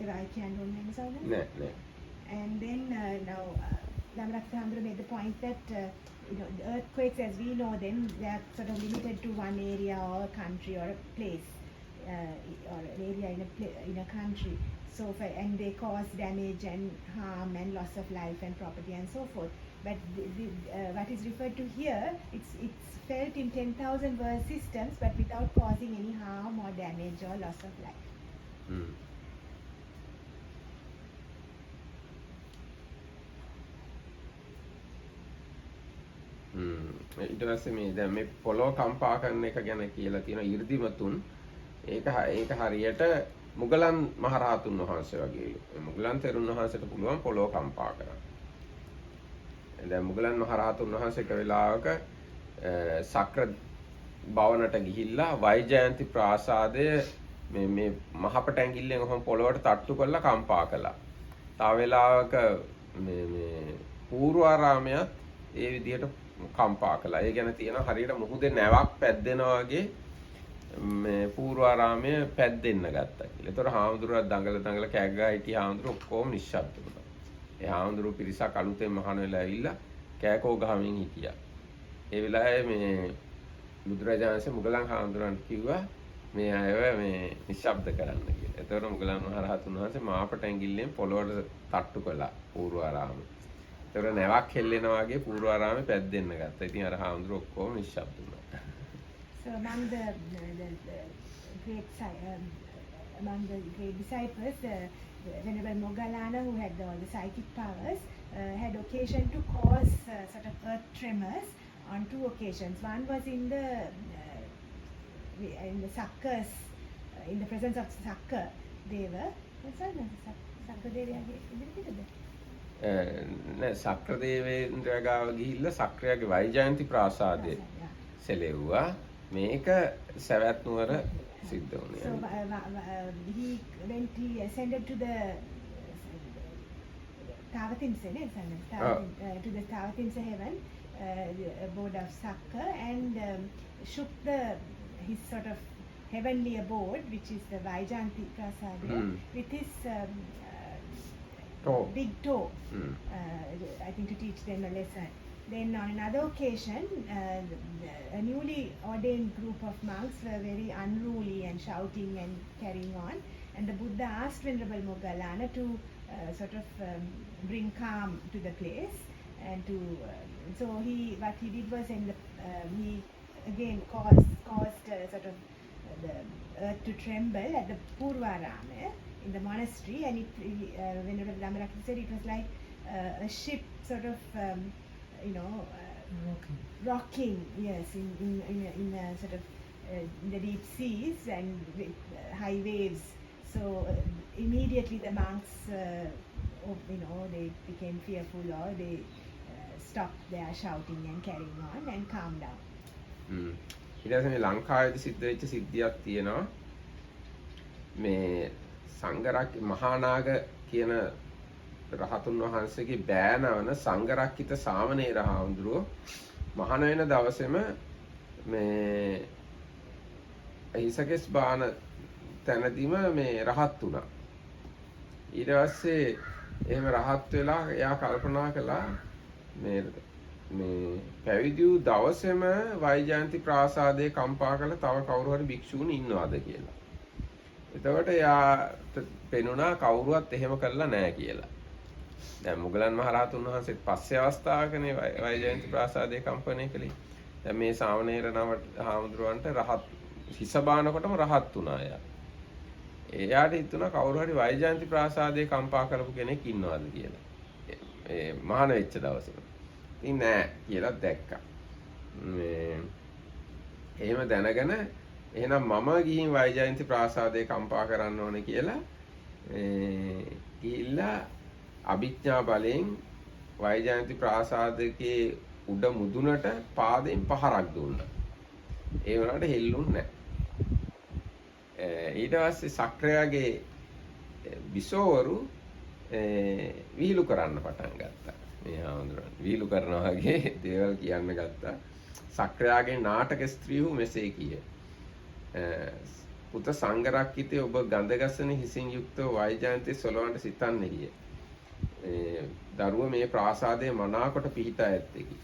I can't remember. නෑ. And then now, Dhammarakathamdra made the point that the earthquakes, as we know them, they are sort of limited to one area or a country or a place, or an area in a country. So, and they cause damage and harm and loss of life and property and so forth. But what is referred to here, it's felt in 10,000 world systems, but without causing any harm or damage or loss of life. ඊට පස්සේ මේ දැන් මේ පොළොව කම්පා කරන එක ගැන කියලා තියෙනවා 이르දිමතුන් ඒක හරියට මුගලන් මහරහතුන් වහන්සේ වගේලු. මුගලන් තෙරුන් වහන්සේට පුළුවන් පොළොව කම්පා කරන්න. දැන් මුගලන් මහරහතුන් වහන්සේ එක වෙලාවක සක්‍ර භවනට ගිහිල්ලා වෛජයන්ති ප්‍රාසාදය මේ මහපට ඇඟිල්ලෙන් ඔහොම පොළොවට තට්ටු කරලා කම්පා කළා. තව වෙලාවක මේ පූර්වාරාමයත් ඒ විදිහට කම්පා කළා. ඒ ගැන තියෙන හරියට මුහුදේ නැවක් පැද්දෙනවා වගේ මේ පූර්වාරාමය පැද්දෙන්න ගත්තා කියලා. ඒතර හාමුදුරුවෝ දඟල කෑග ගා හිටිය හාමුදුරුවෝ ඔක්කොම නිශ්ශබ්ද වුණා. ඒ හාමුදුරුවෝ පිරිසක් අලුතෙන් මහාන වෙලා ඇවිල්ලා කෑකෝ ගහමින් හිටියා. ඒ වෙලාවේ මේ බුදුරජාණන් වහන්සේ මුගලන් හාමුදුරුවන්ට කිව්වා මේ අයව මේ නිශ්ශබ්ද කරන්න කියලා. ඒතර මුගලන් මහරහතුන් වහන්සේ මාපට ඇඟිල්ලෙන් පොළොවට තට්ටු කළා පූර්වාරාමය. ඒතර නැවක් හෙල්ලෙනවා වගේ පූර්වාරාමේ පැද්දෙන්න ගත්තා. ඉතින් අර හාමුදුරුවෝ ඔක්කොම නිශ්ශබ්ද වුණා. So among the great disciples, Venerable Moggallana, who had all the psychic powers, had occasion to cause sort of earth tremors on two occasions. One was in the Sakkars, in the presence of Sakkar Deva. What's that? Sakkar Deva නෑ සක්‍ර දේවේන්ද්‍රයා ගාව ගිහිල්ලා සක්‍රයාගේ වෛජයන්ති ප්‍රාසාදයේ සෙලෙව්වා. මේක සවැත් නුවර සිද්ධ වුණේ. So he ascended to the Tavatimsa, to the Tavatimsa heaven, abode of Sakka, and shook his sort of heavenly abode, which is the Vaijanti Prasada, with his big toe, I think to teach them a lesson. Then on another occasion, a newly ordained group of monks were very unruly and shouting and carrying on. And the Buddha asked Venerable Moggallana to sort of bring calm to the place. And so what he did was he again caused sort of the earth to tremble at the Purvarama in the monastery. And Venerable Dhammarakita said it was like a ship sort of rocking, yes, in a sort of in the deep seas and with high waves. So immediately the monks, they became fearful, or they stopped their shouting and carrying on and calmed down. ඊට පස්සේ මේ ලංකාවේදී සිද්ධ වෙච්ච සිද්ධියක් තියෙනවා. මේ සංඝරක් මහානාග කියන රහතුන් වහන්සේගේ බෑනවන සංඝරක්කිත සාමණේර හාමුදුරුවෝ මහාන වෙන දවසේම මේ හිසකෙස් බාන තැනදීම මේ රහත් වුණා. ඊට පස්සේ එහෙම රහත් වෙලා එයා කල්පනා කළා මේ පැවිදි වූ දවසේම වෛජයන්ති ප්‍රාසාදයේ කම්පා කළ තව කවුරු හරි භික්ෂූන් ඉන්නවද කියලා. එතකොට එයාට පෙනුණා කවුරුවත් එහෙම කරලා නැහැ කියලා. දැන් මුගලන් මහරහතුන් වහන්සේත් පස්සේ අවස්ථාවකනේ වෛජයන්ති ප්‍රාසාදයේ කම්පණය කළේ. දැන් මේ සාමණේර නම හාමුදුරුවන්ට රහත් හිස බානකොටම රහත් වුණා එයා. එයාට හිතුණා කවුරු හරි වෛජයන්ති ප්‍රාසාදයේ කම්පා කරපු කෙනෙක් ඉන්නවද කියලා. ඒ මහාන වෙච්ච දවසේ. ඉතින් නෑ කියලා දැක්කා. එහෙම දැනගෙන එහෙනම් මම ගිහින් වෛජයන්ති ප්‍රාසාදයේ කම්පා කරන්න ඕනේ කියලා ගිහිල්ලා අභිඥා බලෙන් වෛජයන්ති ප්‍රාසාදයේ උඩ මුදුනට පාදයෙන් පහරක් දුන්නා. ඒ වුණාට හෙල්ලුන්නේ නැහැ. ඊට පස්සේ සක්‍රයාගේ බිසෝවරු විහිළු කරන්න පටන් ගත්තා. මේ හාමුදුරුවෝ විහිළු කරනවා වගේ දේවල් කියන්න ගත්තා. සක්‍රයාගේ නාටක ස්ත්‍රීහු මෙසේ කියේ. පුත සංඝරක්කිතේ ඔබ ගන්ධගසන හිසින් යුක්තව වෛජයන්ති සොලවන්ට සිතන්නේය. දරුව මේ ප්‍රාසාදයේ මනාකොට පිහිටා ඇත්තේකි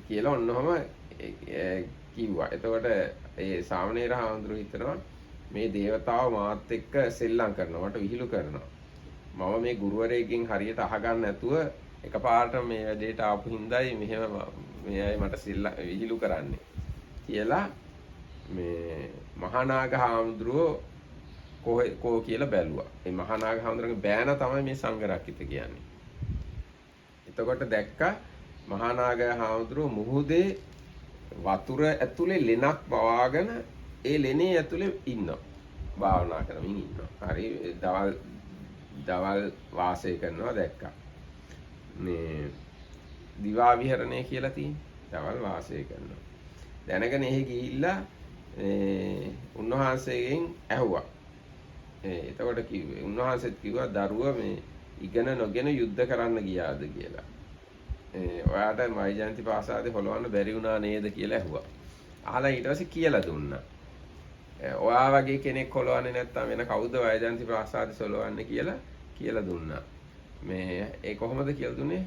කියලා ඔන්නෝම කිව්වා. එතකොට ඒ සාමණේර හාමුදුරුවෝ හිතනවා මේ දේවතාව මාත් එක්ක සෙල්ලම් කරනවා, මට විහිළු කරනවා. මම මේ ගුරුවරයෙක්ගෙන් හරියට අහගන්න නැතුව එකපාරට මේ වැඩේට ආපු හින්දායි මෙහෙම මේ අය මට විහිළු කරන්නේ කියලා මේ මහානාග හාමුදුරුවෝ කෝ කියලා බැලුවා. ඒ මහානාග හාමුදුරුවෝගේ බෑන තමයි මේ සංඝරක්කිත කියන්නේ. එතකොට දැක්කා මහානාග හාමුදුරුවෝ මුහුදේ වතුර ඇතුලේ ලෙනක් බවාගෙන ඒ ලෙනේ ඇතුලේ ඉන්නවා. භාවනා කරමින් ඉන්නවා. හරි දවල් වාසය කරනවා දැක්කා. මේ දිවා විහරණය කියලා තියෙන්නේ. දවල් වාසය කරනවා. දැනගෙන එහි ගිහිල්ලා උන්වහන්සේගෙන් ඇහුවා. එතකොට කිව්වේ උන්වහන්සේත් කිව්වා දරුව මේ ඉගෙන නොගෙන යුද්ධ කරන්න ගියාද කියලා. ඔයාට වෛජයන්ති ප්‍රාසාදේ හොලවන්න බැරි වුණා නේද කියලා ඇහුවා. අහලා ඊට පස්සේ කියලා දුන්නා. ඔයා වගේ කෙනෙක් හොලවන්නේ නැත්තම් වෙන කවුද වෛජයන්ති ප්‍රාසාදේ සොලවන්නේ කියලා දුන්නා. මේ ඒ කොහොමද කියලා දුන්නේ?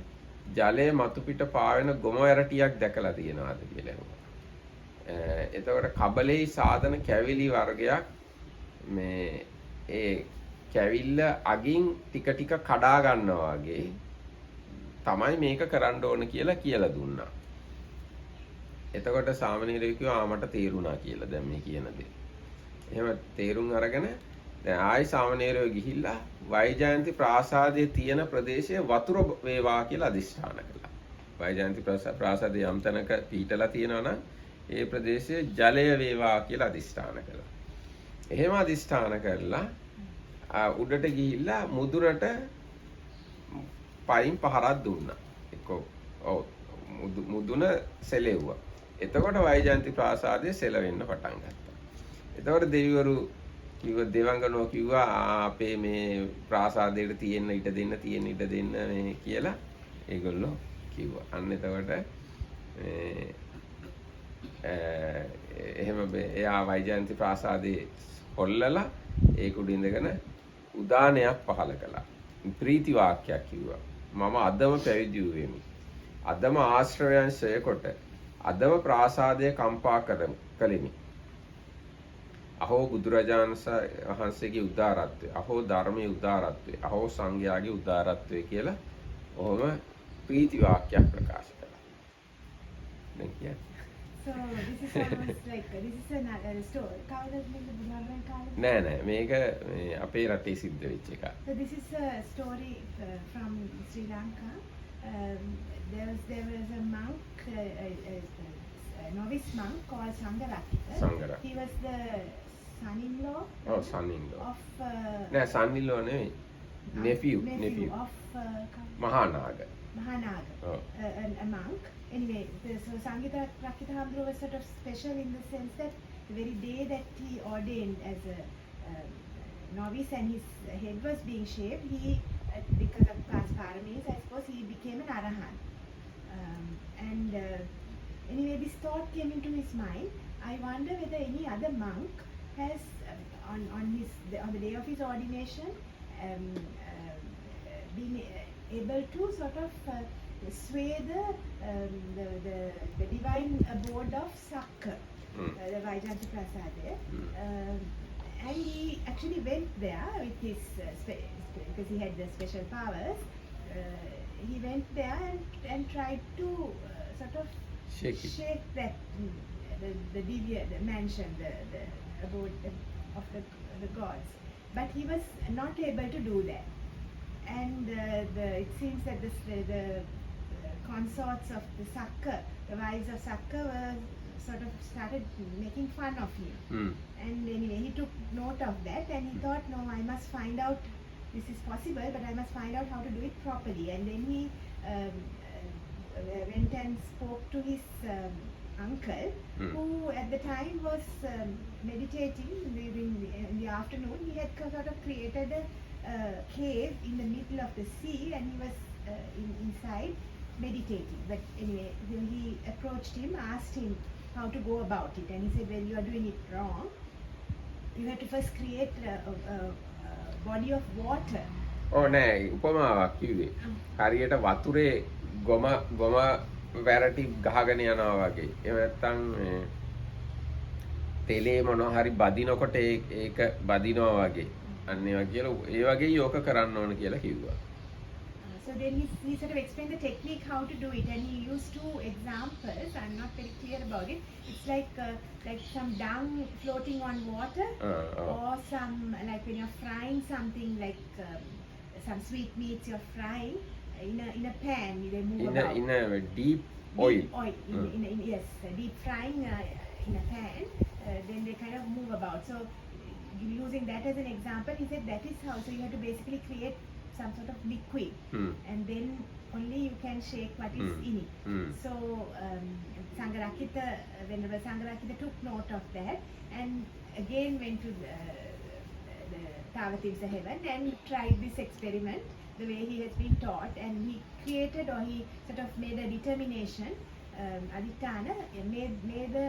ජලයේ මතු පිට පාවෙන ගොම වැරටියක් දැකලා තියෙනවාද කියලා ඇහුවා. එතකොට කබලෙහි සාධන කැවිලි වර්ගයක් මේ ඒ කැවිල්ල අගින් ටික ටික කඩා ගන්නවා වගේ තමයි මේක කරන්න ඕන කියලා දුන්නා. එතකොට සාමණේරයෝ කිව්වා මට තේරුණා කියලා දැන් මේ කියන දේ. එහෙම තේරුම් අරගෙන දැන් ආයි සාමණේරයෝ ගිහිල්ලා වෛජයන්ති ප්‍රාසාදයේ තියෙන ප්‍රදේශයේ වතුර වේවා කියලා අදිෂ්ඨාන කළා. වෛජයන්ති ප්‍රාසාදයේ යම් තැනක පිහිටලා තියෙනවා නම් ඒ ප්‍රදේශයේ ජලය වේවා කියලා අදිෂ්ඨාන කළා. එහෙම අදිෂ්ඨාන කරලා උඩට ගිහිල්ලා මුදුනට පයින් පහරක් දුන්නා. මුදුන සෙලෙව්වා. එතකොට වෛජයන්ති ප්‍රාසාදයේ සෙලවෙන්න පටන් ගත්තා. එතකොට දෙවිවරු දෙවංගනෝ කිව්වා අපේ මේ ප්‍රාසාදයට තියෙන්න ඉඩ දෙන්න මේ කියලා ඒගොල්ලෝ කිව්වා. අන්න එතකොට එහෙම එයා වෛජයන්ති ප්‍රාසාදයේ හොල්ලලා ඒක උඩ ඉඳගෙන උදානයක් පහල කළා. ප්‍රීති වාක්‍යයක් කිව්වා. මම අදම පැවිදි වූෙමි. අදම ආශ්‍රවයන් ශ්‍රය කොට අදම ප්‍රාසාදය කම්පා කළෙමි. අහෝ බුදුරජාණන් වහන්සේගේ උදාරත්වය, අහෝ ධර්මයේ උදාරත්වය, අහෝ සංඝයාගේ උදාරත්වය කියලා ඔහොම ප්‍රීති වාක්‍යයක් ප්‍රකාශ කළා. දැන් කියන්නේ So this is almost like this is another story. කවුරුද මේක බුදුහාමරන් කාලේ? නෑ මේක අපේ රටේ සිද්ධ වෙච්ච එකක්. So this is a story from Sri Lanka. There was a monk, a novice monk called Sangharakita. He was the son-in-law. Oh, son-in-law. Of නෑ son-in-law නෙවෙයි. nephew of Mahanaga. Oh. A monk. Anyway, so Sangita Rakita Hamdro was sort of special in the sense that the very day that he ordained as a novice and his head was being shaved, he, because of past paramis, I suppose he became an arahant. Anyway, this thought came into his mind. I wonder whether any other monk has, on the day of his ordination, been able to sort of sway the divine abode of Sakka, the Vaijanti Prasada. And he actually went there with his, because he had the special powers, he went there and tried to sort of shake that, the mansion, the abode of the gods. But he was not able to do that. And it seems that the consorts of the Sakka, the wives of Sakka, were sort of started making fun of him. And anyway, he took note of that and he thought, no, I must find out, this is possible, but I must find out how to do it properly. And then he went and spoke to his uncle, who at the time was meditating in the afternoon. He had sort of created a cave in the middle of the sea and he was inside meditating. But anyway, when he approached him, asked him how to go about it, and he said, well, you are doing it wrong. you have to first create a body of water. ඕ නෑ උපමාවක් කිව්වේ. හරියට වතුරේ ගොම වැරටි ගහගෙන යනවා වගේ. එහෙම නැත්නම් තෙලේ මොනවා හරි බදිනකොට ඒක බදිනවා වගේ. අන්න ඒවා කියලා ඒ වගේ යෝක කරන්න ඕන කියලා කිව්වා. So then he sort of explained the technique how to do it, and he used two examples. I'm not very clear about it. It's like some dung floating on water, or some like when you're frying something like some sweet meats you're frying in a pan. They move about. In a deep oil. Yes, deep frying in a pan. Then they kind of move about. So using that as an example, he said that is how. So you have to basically create some sort of liquid, and then only you can shake what is in it. So Sangarakita, Venerable Sangarakita took note of that, and again went to the Tavatimsa heaven and tried this experiment the way he has been taught, and he created, or he sort of made a determination, Aditana, made the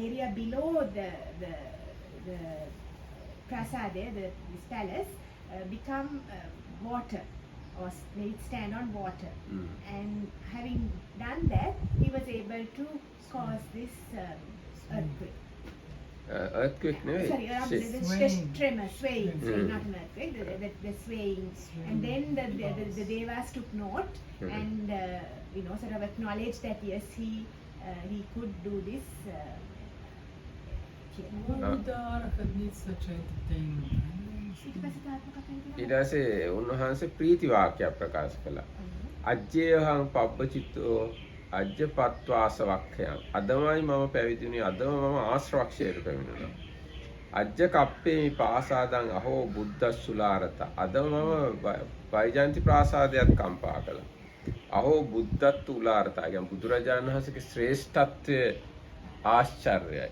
area below the prasada, this palace, become water, or made it stand on water. And having done that, he was able to cause this earthquake. Earthquake නෙවෙයි. Sorry, the tremor, swaying, not an earthquake, the swaying. And then the devas took note, and sort of acknowledged that yes, he could do this. Why would the Arahat need such entertainment? ඊට පස්සේ උන්වහන්සේ ප්‍රීති වාක්‍යයක් ප්‍රකාශ කළා. අජ්ජේහං පබ්බචිත්තෝ අජ්ජපත්වාස වක්ඛයන්. අදමයි මම පැවිදිුනේ, අදම මම ආශ්‍රවක්ෂයට පැමිණුණා. අජ්ජ කප්පේමි පාසාදං අහෝ බුද්දස්සුලාරත. අදම මම වෛජයන්ති ප්‍රාසාදයට කම්පා කළා. අහෝ බුද්දත් උලාරත. කියන්නේ බුදුරජාණන් වහන්සේගේ ශ්‍රේෂ්ඨත්වය ආශ්චර්යයි.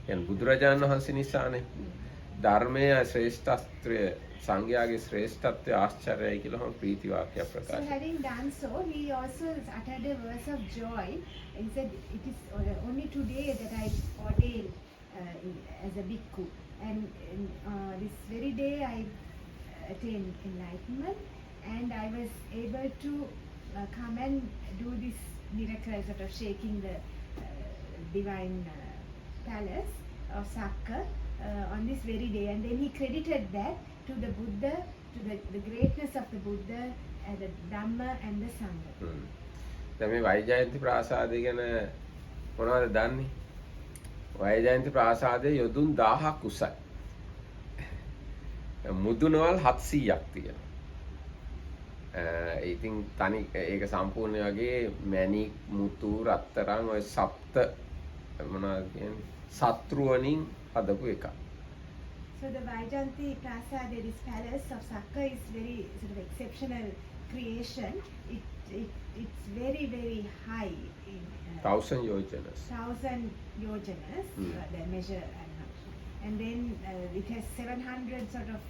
කියන්නේ බුදුරජාණන් වහන්සේ නිසානේ ධර්මයේ ශ්‍රේෂ්ඨත්වය සංඝයාගේ ශ්‍රේෂ්ඨත්වය ආශ්චර්යයි කියලා හම ප්‍රීති වාක්‍යයක් So ප්‍රකාශ. having done so, he also uttered a verse of joy. He said, "It is only today that I ordained as a bhikkhu, and this very day I attained enlightenment, and I was able to come and do this miracle, sort of shaking the divine palace of Sakka on this very day." And then he credited that to the Buddha, to the greatness of the Buddha, and the Dhamma and the Sangha. දැන් මේ වෛජයන්ති ප්‍රාසාදය ගැන මොනවද දන්නේ? වෛජයන්ති ප්‍රාසාදයේ යොදුන් 1000ක් උසයි. මුදුනවල් 700ක් තියෙනවා. ඉතින් තනි ඒක සම්පූර්ණ වගේ මැණික් මුතු රත්තරන් ඔය සප්ත මොනවද කියන්නේ සත්‍රු වලින් හදපු එකක්. So the Vaijanti Prasada, this palace of Sakka, is very sort of exceptional creation. It's very, very high. In, 1000 yojanas. 1000 yojanas, the measure, I'm not sure. And then it has 700 sort of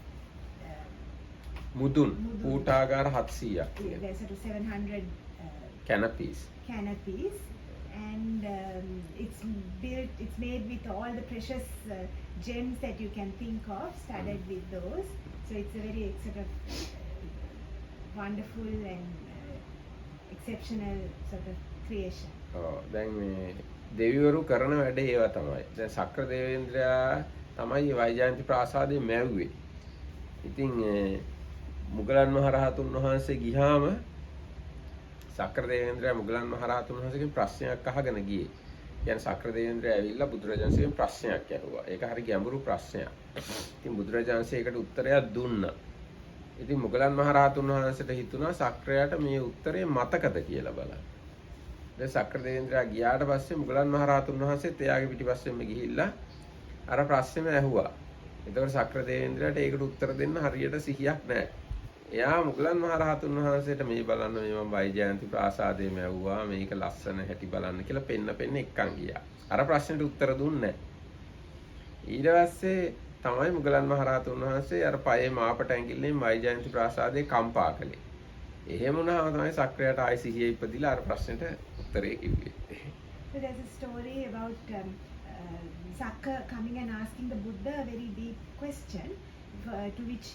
මුදුන් කූටාගාර 700ක්. there's sort of 700 canopies. canopies, and it's made with all the precious gems that you can think of, studded with those. So it's a very sort of wonderful and exceptional sort of creation. දැන් මේ දෙවිවරු කරන වැඩේ ඒවා තමයි. දැන් සක්‍ර දේවේන්ද්‍රයා තමයි වෛජයන්ති ප්‍රාසාදයේ මැව්වේ. ඉතින් මුගලන් මහරහතුන් වහන්සේ ගියාම සක්‍ර දේවේන්ද්‍රයා මුගලන් මහරහතුන් වහන්සේගෙන් ප්‍රශ්නයක් අහගෙන ගියේ. කියන්නේ සක්‍ර දේවේන්ද්‍රයා ඇවිල්ලා බුදුරජාණන්සේගෙන් ප්‍රශ්නයක් ඇහුවා. ඒක හරි ගැඹුරු ප්‍රශ්නයක්. ඉතින් බුදුරජාණන්සේ ඒකට උත්තරයක් දුන්නා. ඉතින් මුගලන් මහරහතුන් වහන්සේට හිතුණා සක්‍රයාට මේ උත්තරේ මතකද කියලා බලන්න. දැන් සක්‍ර දේවේන්ද්‍රයා ගියාට පස්සේ මුගලන් මහරහතුන් වහන්සේත් එයාගේ පිටිපස්සෙන්ම ගිහිල්ලා අර ප්‍රශ්නේම ඇහුවා. එතකොට සක්‍ර දේවේන්ද්‍රයාට ඒකට උත්තර දෙන්න හරියට සිහියක් නැහැ. එයා මුගලන් මහරහතුන් වහන්සේට මේ බලන්න මේ මම වෛජයන්ති ප්‍රාසාදයේම ඇහුවා මේක ලස්සන හැටි බලන්න කියලා පෙන්න එක්කන් ගියා. අර ප්‍රශ්නෙට උත්තර දුන්නේ නැහැ. ඊට පස්සේ තමයි මුගලන් මහරහතුන් වහන්සේ අර පයේ මාපට ඇඟිල්ලෙන් වෛජයන්ති ප්‍රාසාදේ කම්පා කළේ. එහෙම වුණාම තමයි සක්‍රයාට ආයි සිහිය ඉපදිලා අර ප්‍රශ්නෙට උත්තරේ කිව්වේ. So there's a story about Sakka coming and asking the Buddha a very deep question, to which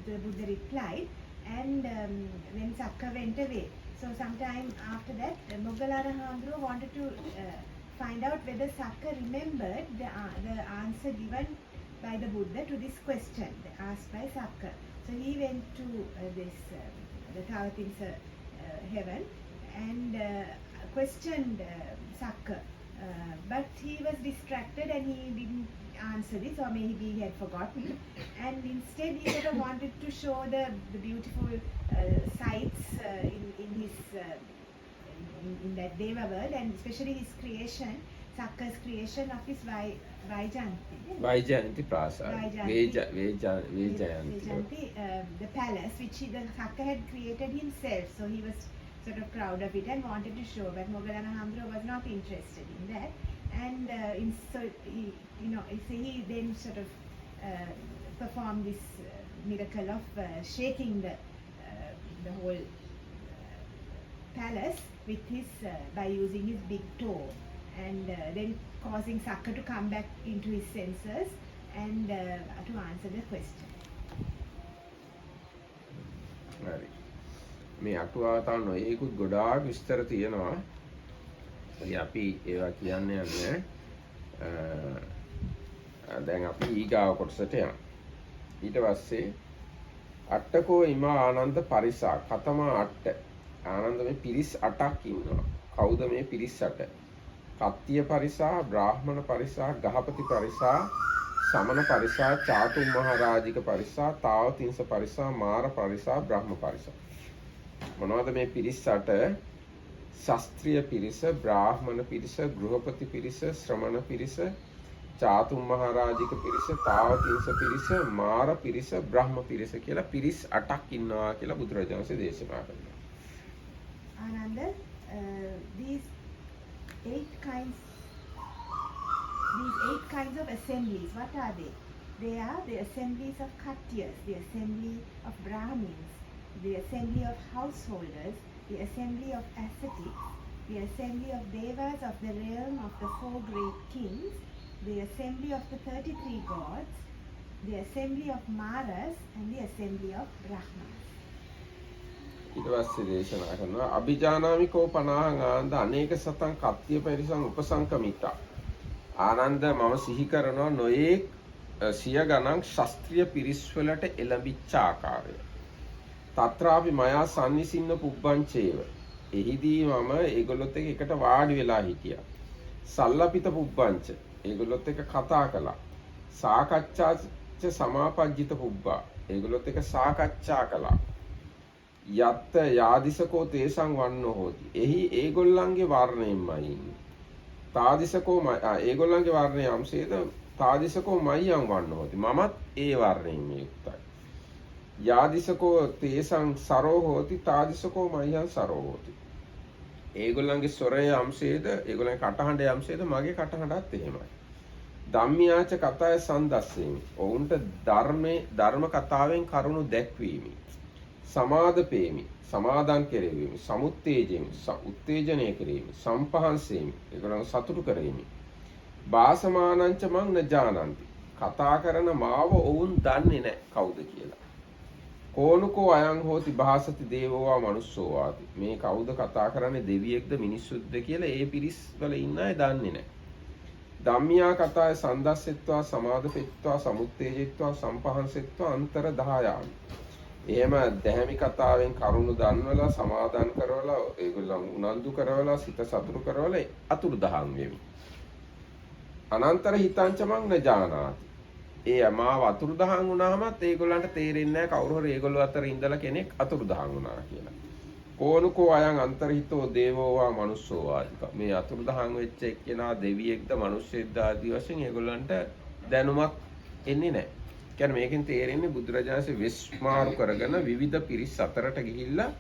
the Buddha replied. And when Sakka went away, so sometime after that, Moggallana Hāmuduruwa wanted to find out whether Sakka remembered the answer given by the Buddha to this question asked by Sakka. So he went to the Tavatimsa heaven and questioned Sakka. But he was distracted and he didn't answer this, or maybe he had forgotten. And instead he sort of wanted to show the beautiful sights in his in that Deva world, and especially his creation, Sakka's creation of his Vaijayanti Prasad. Vaijayanti, the palace which the Sakka had created himself. So he was sort of proud of it and wanted to show, but Moggallana Hāmuduruwa was not interested in that. And so he then sort of performed this miracle of shaking the whole palace with by using his big toe, and then causing Sakka to come back into his senses and to answer the question. හරි. මේ අටුවාව තව නොයෙකුත් ගොඩාක් විස්තර තියෙනවා. අපි ඒවා කියන්න යන්නේ. දැන් අපි ඊගාව කොටසට යමු. ඊට පස්සේ අට්ඨකෝ ඉමා ආනන්ද පරිසා කතම අට්ඨ. ආනන්ද මේ පිරිස් 8ක් ඉන්නවා. කවුද මේ පිරිස් 8? කත්තිය පරිසා, බ්‍රාහ්මණ පරිසා, ගහපති පරිසා, සමන පරිසා, චාතුම් මහරාජික පරිසා, තාවතිංස පරිසා, මාර පරිසා, බ්‍රහ්ම පරිසා. මොනවද මේ පිරිස් 8? ශාස්ත්‍රීය පිරිස, බ්‍රාහ්මණ පිරිස, ගෘහපති පිරිස, ශ්‍රමණ පිරිස, චාතුම් මහරාජික පිරිස, තාවතිංස පිරිස, මාර පිරිස, බ්‍රහ්ම පිරිස කියලා පිරිස් 8ක් ඉන්නවා කියලා බුදුරජාණන් වහන්සේ දේශනා කරනවා. Ananda, these 8 kinds of assemblies, what are they? They are the assemblies of Katyas, the assembly of Brahmins, the assembly of householders, the assembly of ascetics, the assembly of Devas of the realm of the 4 great kings, the assembly of the 33 gods, the assembly of Maras, and the assembly of Brahmas. ඊට පස්සේ දේශනා කරනවා අභිජානාමිකෝ 50 ආනන්ද අනේක සතං කත්තිය පරිසං උපසංකමිතා. ආනන්ද මම සිහි කරනවා නොයේ සිය ගණන් ශාස්ත්‍රීය පිරිස් වලට එළඹිච්ච ආකාරය. තත්‍රාපි මයා සම්නිසින්න පුබ්බංචේව. එහිදී මම ඒගොල්ලොත් එකට වාඩි වෙලා හිටියා. සල්ලපිත පුබ්බංච. ඒගොල්ලොත් එක කතා කළා. සාකච්ඡාච සමාපජ්ජිත පුබ්බා. ඒගොල්ලොත් එක සාකච්ඡා කළා. යත්ත යාදිසකෝ තේසං වන්නෝ හෝති. එහි ඒගොල්ලන්ගේ වර්ණයෙන්මයි ඉන්නේ. තාදිසකෝ ඒගොල්ලන්ගේ වර්ණය යම්සේද තාදිසකෝ මයං වන්නෝ හෝති. මමත් ඒ වර්ණයෙන් යුක්තයි. යාදිසකෝ තේසං සරෝ හෝති තාදිසකෝ මයං සරෝ හෝති. ඒගොල්ලන්ගේ ස්වරය යම්සේද ඒගොල්ලන්ගේ කටහඬ යම්සේද මගේ කටහඬත් එහෙමයි. ධම්මියාච කතාය සම්දස්සේමි. ඔවුන්ට ධර්ම කතාවෙන් කරුණු දැක්වීමි. සමාදපේමි. සමාදාන් කෙරෙවීමි. සමුත්තේජෙමි. උත්තේජනය කිරීමි. සම්පහන්සේමි. ඒගොල්ලන් සතුටු කරෙමි. වාසමානංච මං නජානන්ති. කතා කරන මාව ඔවුන් දන්නේ නැහැ කවුද කියලා. කෝනුකෝ අයං හෝති භාසති දේවෝවා මනුස්සෝවාති. මේ කවුද කතා කරන්නේ දෙවියෙක්ද මිනිස්සුද්ද කියලා ඒ පිරිස් වල ඉන්න අය දන්නේ නැහැ. ධම්මියා කතාය සන්දස්සෙත්වා සමාදපෙත්වා සමුත්තේජෙත්වා සම්පහන්සෙත්වා අන්තර 10ාමි. එහෙම දැහැමි කතාවෙන් කරුණු දන්වලා සමාදාන් කරවලා ඒගොල්ලන් උනන්දු කරවලා සිත සතුටු කරවලා අතුරුදහන් වෙමි. අනන්තර හිතංච මං නජානාති. ඒ මාව අතුරුදහන් වුණාමත් ඒගොල්ලන්ට තේරෙන්නේ නැහැ කවුරු හරි ඒගොල්ලෝ අතර ඉඳලා කෙනෙක් අතුරුදහන් වුණා කියලා. කෝනුකෝ අයං අන්තර්හිතෝ දේවෝවා මනුස්සෝවා. මේ අතුරුදහන් වෙච්ච එක්කෙනා දෙවියෙක්ද මිනිස්සෙක්ද ආදී වශයෙන් ඒගොල්ලන්ට දැනුමක් එන්නේ නැහැ. කියන්නේ මේකෙන් තේරෙන්නේ බුදුරජාණන්සේ විස්මාරු කරගෙන විවිධ පිරිස් අතරට ගිහිල්ලා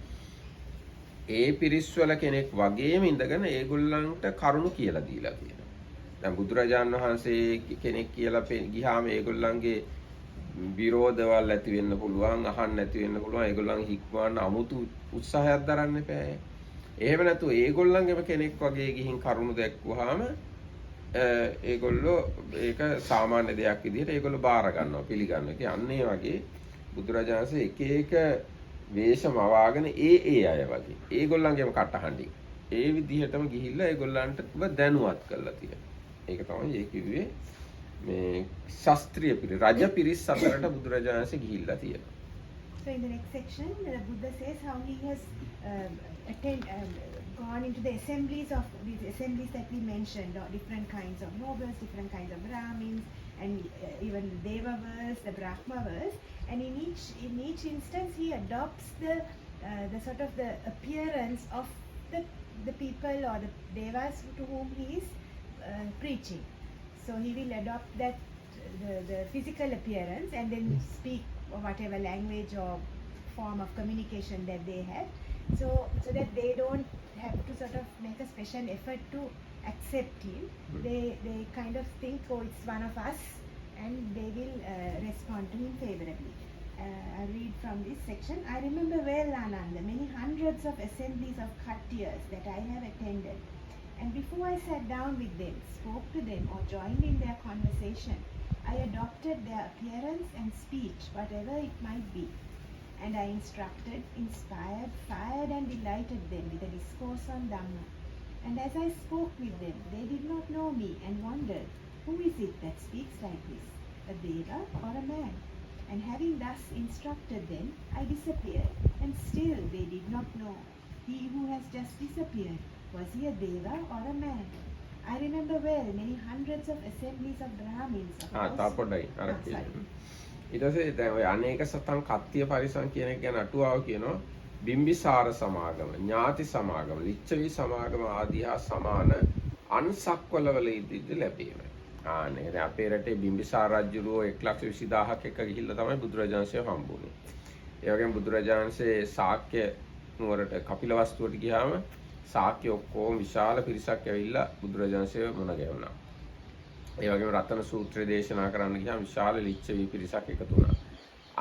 ඒ පිරිස් වල කෙනෙක් වගේම ඉඳගෙන ඒගොල්ලන්ට කරුණු කියලා දීලා තියෙනවා. දැන් බුදුරජාණන් වහන්සේ කෙනෙක් කියලා ගියාම ඒගොල්ලන්ගේ විරෝධවල් ඇති වෙන්න පුළුවන්, අහන්න නැති වෙන්න පුළුවන්. ඒගොල්ලන් හික්මවන්න අමුතු උත්සාහයක් දරන්න එපා. එහෙම නැතු ඒගොල්ලන්ගේම කෙනෙක් වගේ ගිහින් කරුණු දැක්වුවාම ඒගොල්ලෝ ඒක සාමාන්‍ය දෙයක් විදිහට ඒගොල්ලෝ බාර ගන්නවා පිළිගන්නවා. ඉතින් අන්න ඒ වගේ බුදුරජාණන්සේ එක එක වේශ මවාගෙන ඒ අය වගේ ඒගොල්ලන්ගේම කටහඬින් ඒ විදිහටම ගිහිල්ලා ඒගොල්ලන්ට දැනුවත් කරලා තියෙනවා. ඒක තමයි ඒ කිව්වේ මේ ශාස්ත්‍රීය රජ පිරිස් අතරට බුදුරජාණන්සේ ගිහිල්ලා තියෙනවා. So in the next section, the Buddha says how he has gone into the assemblies of these assemblies that we mentioned, or different kinds of nobles, different kinds of Brahmins, and even the Devavas, the Brahmavas, and in each instance he adopts the sort of the appearance of the people or the devas to whom he is preaching. So he will adopt that the physical appearance and then speak whatever language or form of communication that they have, so that they don't have to sort of make a special effort to accept him. They kind of think, oh, it's one of us, and they will respond to him favorably. I read from this section. I remember well, Ananda, many hundreds of assemblies of Khattiyas that I have attended, and before I sat down with them, spoke to them or joined in their conversation, I adopted their appearance and speech, whatever it might be, and I instructed, inspired, fired and delighted them with a discourse on Dhamma. And as I spoke with them, they did not know me and wondered, who is it that speaks like this, a deva or a man? And having thus instructed them, I disappeared, and still they did not know. He who has just disappeared, was he a deva or a man? I remember well many hundreds of assemblies of Brahmins. තාපොඩයි අර කියන්නේ. ඊට පස්සේ දැන් ඔය අනේක සතන් කත්තිය පරිසම් කියන එක ගැන අටුවාව කියනවා බිම්බිසාර සමාගම, ඥාති සමාගම, ලිච්ඡවි සමාගම ආදී හා සමාන අන්සක්වලවල ඉදිරි ලැබීම. ආනේ දැන් අපේ රටේ බිම්බිසාර රජුරෝ 1,20,000ක් එක ගිහිල්ලා තමයි බුදුරජාණන්සේ හම්බුනේ. ඒ වගේම බුදුරජාණන්සේ ශාක්‍ය නුවරට කපිලවස්තුවට ගියාම ශාක්‍ය ඔක්කොම විශාල පිරිසක් ඇවිල්ලා බුදුරජාණන්සේ මුණ ගැහුණා. ඒ වගේම රතන සූත්‍රය දේශනා කරන්න ගියාම විශාල ලිච්ඡවි පිරිසක් එකතු වුණා.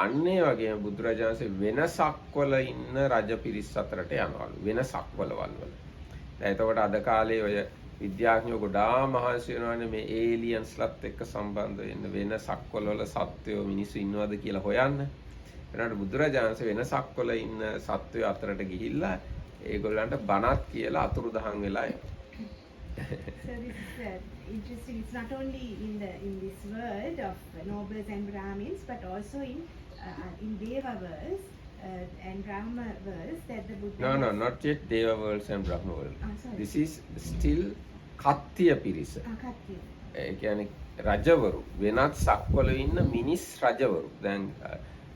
අන්න ඒ වගේම බුදුරජාණන්සේ වෙනසක්වල ඉන්න රජ පිරිස් අතරට යනවලු. වෙනසක්වලවල් වල. දැන් එතකොට අද කාලේ ඔය විද්‍යාඥයෝ ගොඩාක් මහන්සි වෙනවානේ මේ ඒලියන්ස්ලත් එක්ක සම්බන්ධ වෙන්න වෙනසක්වල සත්වයෝ මිනිස්සු ඉන්නවද කියලා හොයන්න. එනකොට බුදුරජාණන්සේ වෙනසක්වල ඉන්න සත්වයෝ අතරට ගිහිල්ලා ඒගොල්ලන්ට බණක් කියලා අතුරුදහන් වෙලා යනවා. So this is interesting. It's not only in this world of nobles and Brahmins, but also in Deva worlds and Brahma worlds that the Buddha. No, not yet Deva worlds and Brahma world. Sorry. This is still Khattiya pirisa. Khattiya. ඒ කියන්නේ රජවරු වෙනත් සක්වල ඉන්න මිනිස් රජවරු. දැන්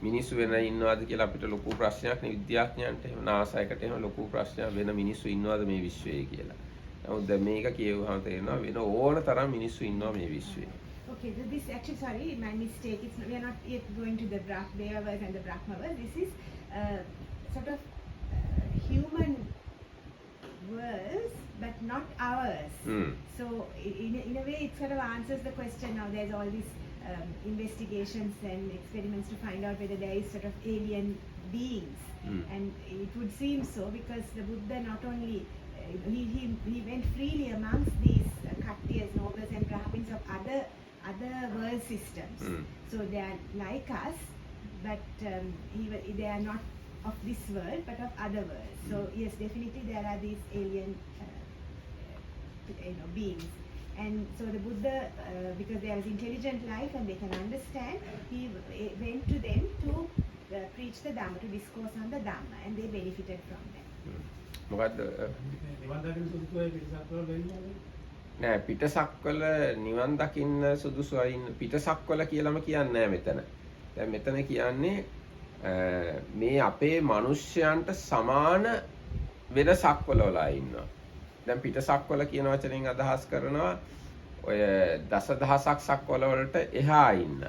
මිනිස්සු වෙන ඉන්නවද කියලා අපිට ලොකු ප්‍රශ්නයක් නේ විද්‍යාඥයන්ට එහෙම නාසයකට එහෙම ලොකු ප්‍රශ්නයක් වෙන මිනිස්සු ඉන්නවද මේ විශ්වයේ කියලා. නමුත් දැන් මේක කියවුවහම තේරෙනවා වෙන ඕන තරම් මිනිස්සු ඉන්නවා මේ විශ්වයේ. Okay, so this actually, sorry, my mistake. We are not yet going to the Devas and the Brahmavas. This is sort of human worlds, but not ours. So in a way, it sort of answers the question. Now there's all these investigations and experiments to find out whether there is sort of alien beings, and it would seem so because the Buddha not only he went freely amongst these Khattiyas, nobles and Brahmins of other world systems. So they are like us, but they are not of this world but of other worlds. So yes, definitely there are these alien beings. And so the Buddha, because there is intelligent life and they can understand, he went to them to preach the Dhamma, to discourse on the Dhamma, and they benefited from that. මොකද්ද? නෑ පිටසක්වල නිවන් දකින්න සුදුසු අය ඉන්න පිටසක්වල කියලාම කියන්නේ නෑ මෙතන. දැන් මෙතන කියන්නේ මේ අපේ මිනිස්යන්ට සමාන වෙන සක්වල අය ඉන්නවා. දැන් පිටසක්වල කියන වචනෙන් අදහස් කරනවා ඔය දසදහසක් සක්වල වලට එහා ඉන්න.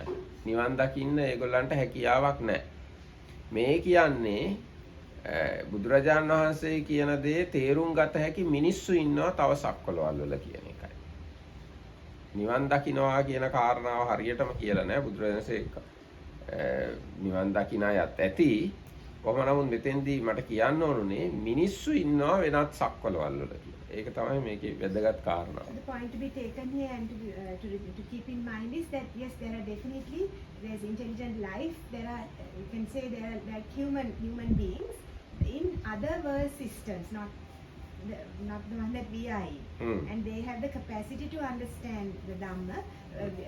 නිවන් දකින්න ඒගොල්ලන්ට හැකියාවක් නැහැ. මේ කියන්නේ බුදුරජාණන් වහන්සේ කියන දේ තේරුම් ගත හැකි මිනිස්සු ඉන්නවා තව සක්වලවල් වල කියන එකයි. නිවන් දකින්නවා කියන කාරණාව හරියටම කියලා නැහැ බුදුරජාණන්සේ නිවන් දකින්න යත් ඇති. කොහොම නමුත් මෙතෙන්දී මට කියන්න ඕනුනේ මිනිස්සු ඉන්නවා වෙනත් සක්වලවල් වල කියලා. ඒක තමයි මේකේ වැදගත් කාරණා. The point to be taken here and to keep in mind is that yes, there are definitely there's intelligent life. There are you can say there are like human beings in other world systems, not the one that we are in, and they have the capacity to understand the Dhamma.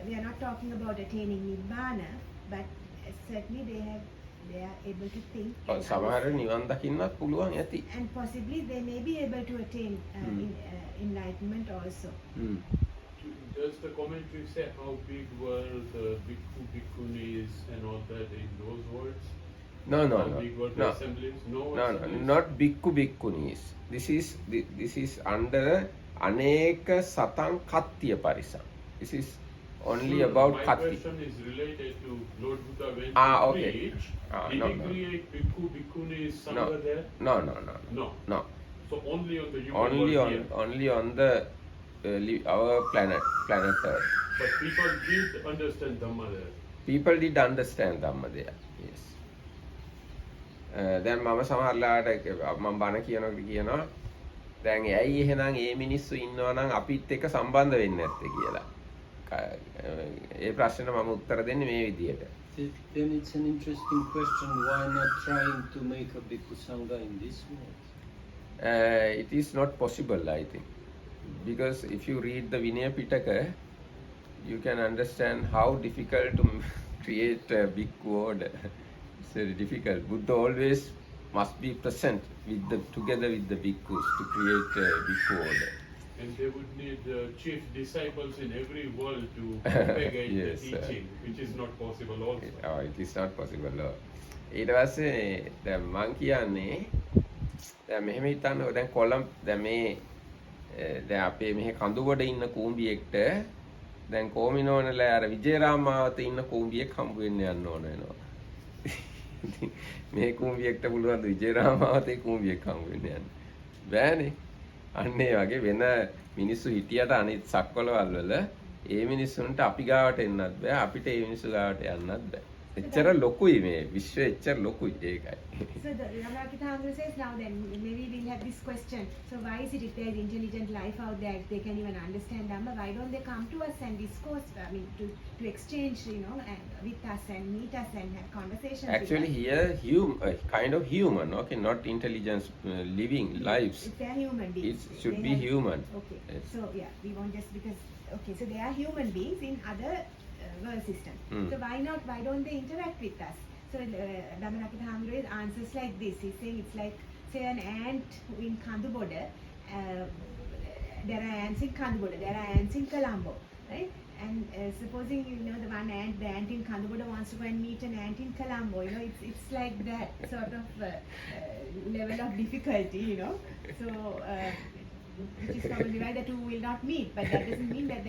We are not talking about attaining nibbana, but certainly they are able to think. සමහර නිවන් දකින්නත් පුළුවන් ඇති. And possibly they may be able to attain enlightenment also. Does the commentary say how big were the bhikkhu, bhikkhunis and all that in those words? No, How big were the assemblies? No, assemblies? not bhikkhu bhikkhunis. This is under aneka satang kattiya parisam. This is only about my katti. question is related to Lord Buddha when he Okay. preached. Did No, he create bhikkhu, bhikkhunis somewhere there? No. No. So only on the human Only world on here. only on the our planet Earth. But people did understand Dhamma there. People did understand Dhamma there. Yes. දැන් මම සමහරලාට මම බණ කියනවා දැන් ඇයි එහෙනම් ඒ මිනිස්සු ඉන්නවා නම් අපිත් එක්ක සම්බන්ධ වෙන්නේ නැත්තේ කියලා. ඒ ප්‍රශ්නෙට මම උත්තර දෙන්නේ මේ විදියට. Then it's an interesting question. Why not trying to make a bhikkhu sangha in this world? It is not possible, I think, because if you read the Vinaya Pitaka, you can understand how difficult to create a bhikkhu order. It's very difficult. Buddha always must be present together with the bhikkhus to create a bhikkhu order. And they would need chief disciples in every world to propagate Yes, the teaching, which is not possible also. It is not possible. ඊට පස්සේ දැන් මං කියන්නේ දැන් මෙහෙම හිතන්නකො දැන් කොළඹ දැන් මේ දැන් අපේ මෙහි කඳුබඩ ඉන්න කූඹියෙක්ට දැන් කොමිනෝනලා අර විජේරාමාවත ඉන්න කූඹියෙක් හම්බ වෙන්න යන්න ඕන වෙනවා. මේ කූඹියෙක්ට පුළුවන් විජේරාමාවතේ කූඹියෙක් හම්බ වෙන්න යන්න. බෑනේ. අන්න ඒ වගේ වෙන මිනිස්සු හිටියට අනිත් සක්වලවල් වල ඒ මිනිස්සුන්ට අපි ගාවට එන්නත් බෑ අපිට ඒ මිනිස්සු ගාවට යන්නත් බෑ. එච්චර ලොකුයි මේ විශ්වය එච්චර ලොකුයි ඒකයි. So the Ramakithandra says now then maybe we'll have this question. So why is it if there is intelligent life out there, if they can even understand Dhamma, why don't they come to us and discourse? I mean to exchange, with us and meet us and have conversations. Actually here kind of human, okay, not intelligence living lives. If they are human beings. It should they be human. Okay. Yes. So yeah, we won't just because okay, so they are human beings in other world system. So why don't they interact with us? So Ramakithandra answers like this. He's saying it's like say an ant in Kanduboda. There are ants in Kanduboda. There are ants in Colombo, right? And supposing the one ant, the ant in Kanduboda wants to go and meet an ant in Colombo. It's like that sort of level of difficulty. So. Which is probably why the two will not meet, but that doesn't mean that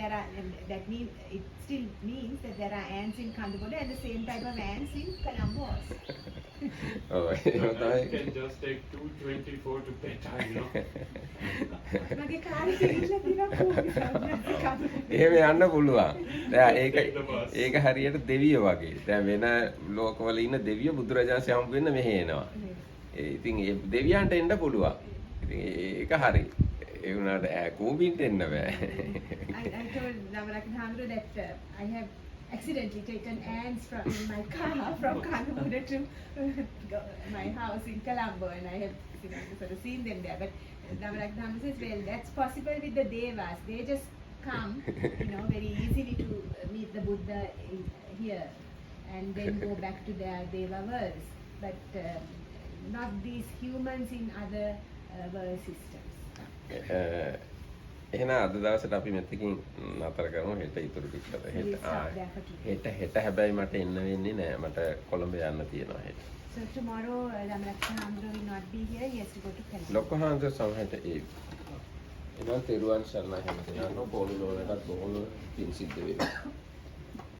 it still means that there are ants in Kanduboda and the same type of ants in Colombo also. Oh, I can just take 224 to Peta, මගේ කාර්යය ඉල්ල දිනවා කෝපි එහෙම යන්න පුළුවන්. දැන් ඒක හරියට දෙවියෝ වගේ. දැන් වෙන ලෝකවල ඉන්න දෙවියෝ බුදුරජාණන් හම්බ වෙන්න මෙහෙ එනවා. ඉතින් ඒ දෙවියන්ට එන්න පුළුවන්. ඉතින් ඒක හරි. ඒ වුණාට කෝපින්ට එන්න බෑ. I told Ramakithandra that I have accidentally taken ants from my car from Kanduboda to my house in Colombo, and I have sort of seen them there. But Ramakithandra says, well, that's possible with the devas. They just come, very easily to meet the Buddha here, and then go back to their deva worlds. But not these humans in other world systems. එහෙනම් අද දවසට අපි මෙතකින් නතර කරමු හෙට ඉතුරු ටිකට හෙට හැබැයි මට එන්න වෙන්නේ නෑ මට කොළඹ යන්න තියෙනවා හෙට. So tomorrow Ramakithandra will not be here. He has to go to Colombo. ලොකු හාමුදුර සමහරට එනවා තෙරුවන් සරණයි හැමදෙනාම පොළොන්නටත් බොහොම පිං සිද්ධ වෙනවා.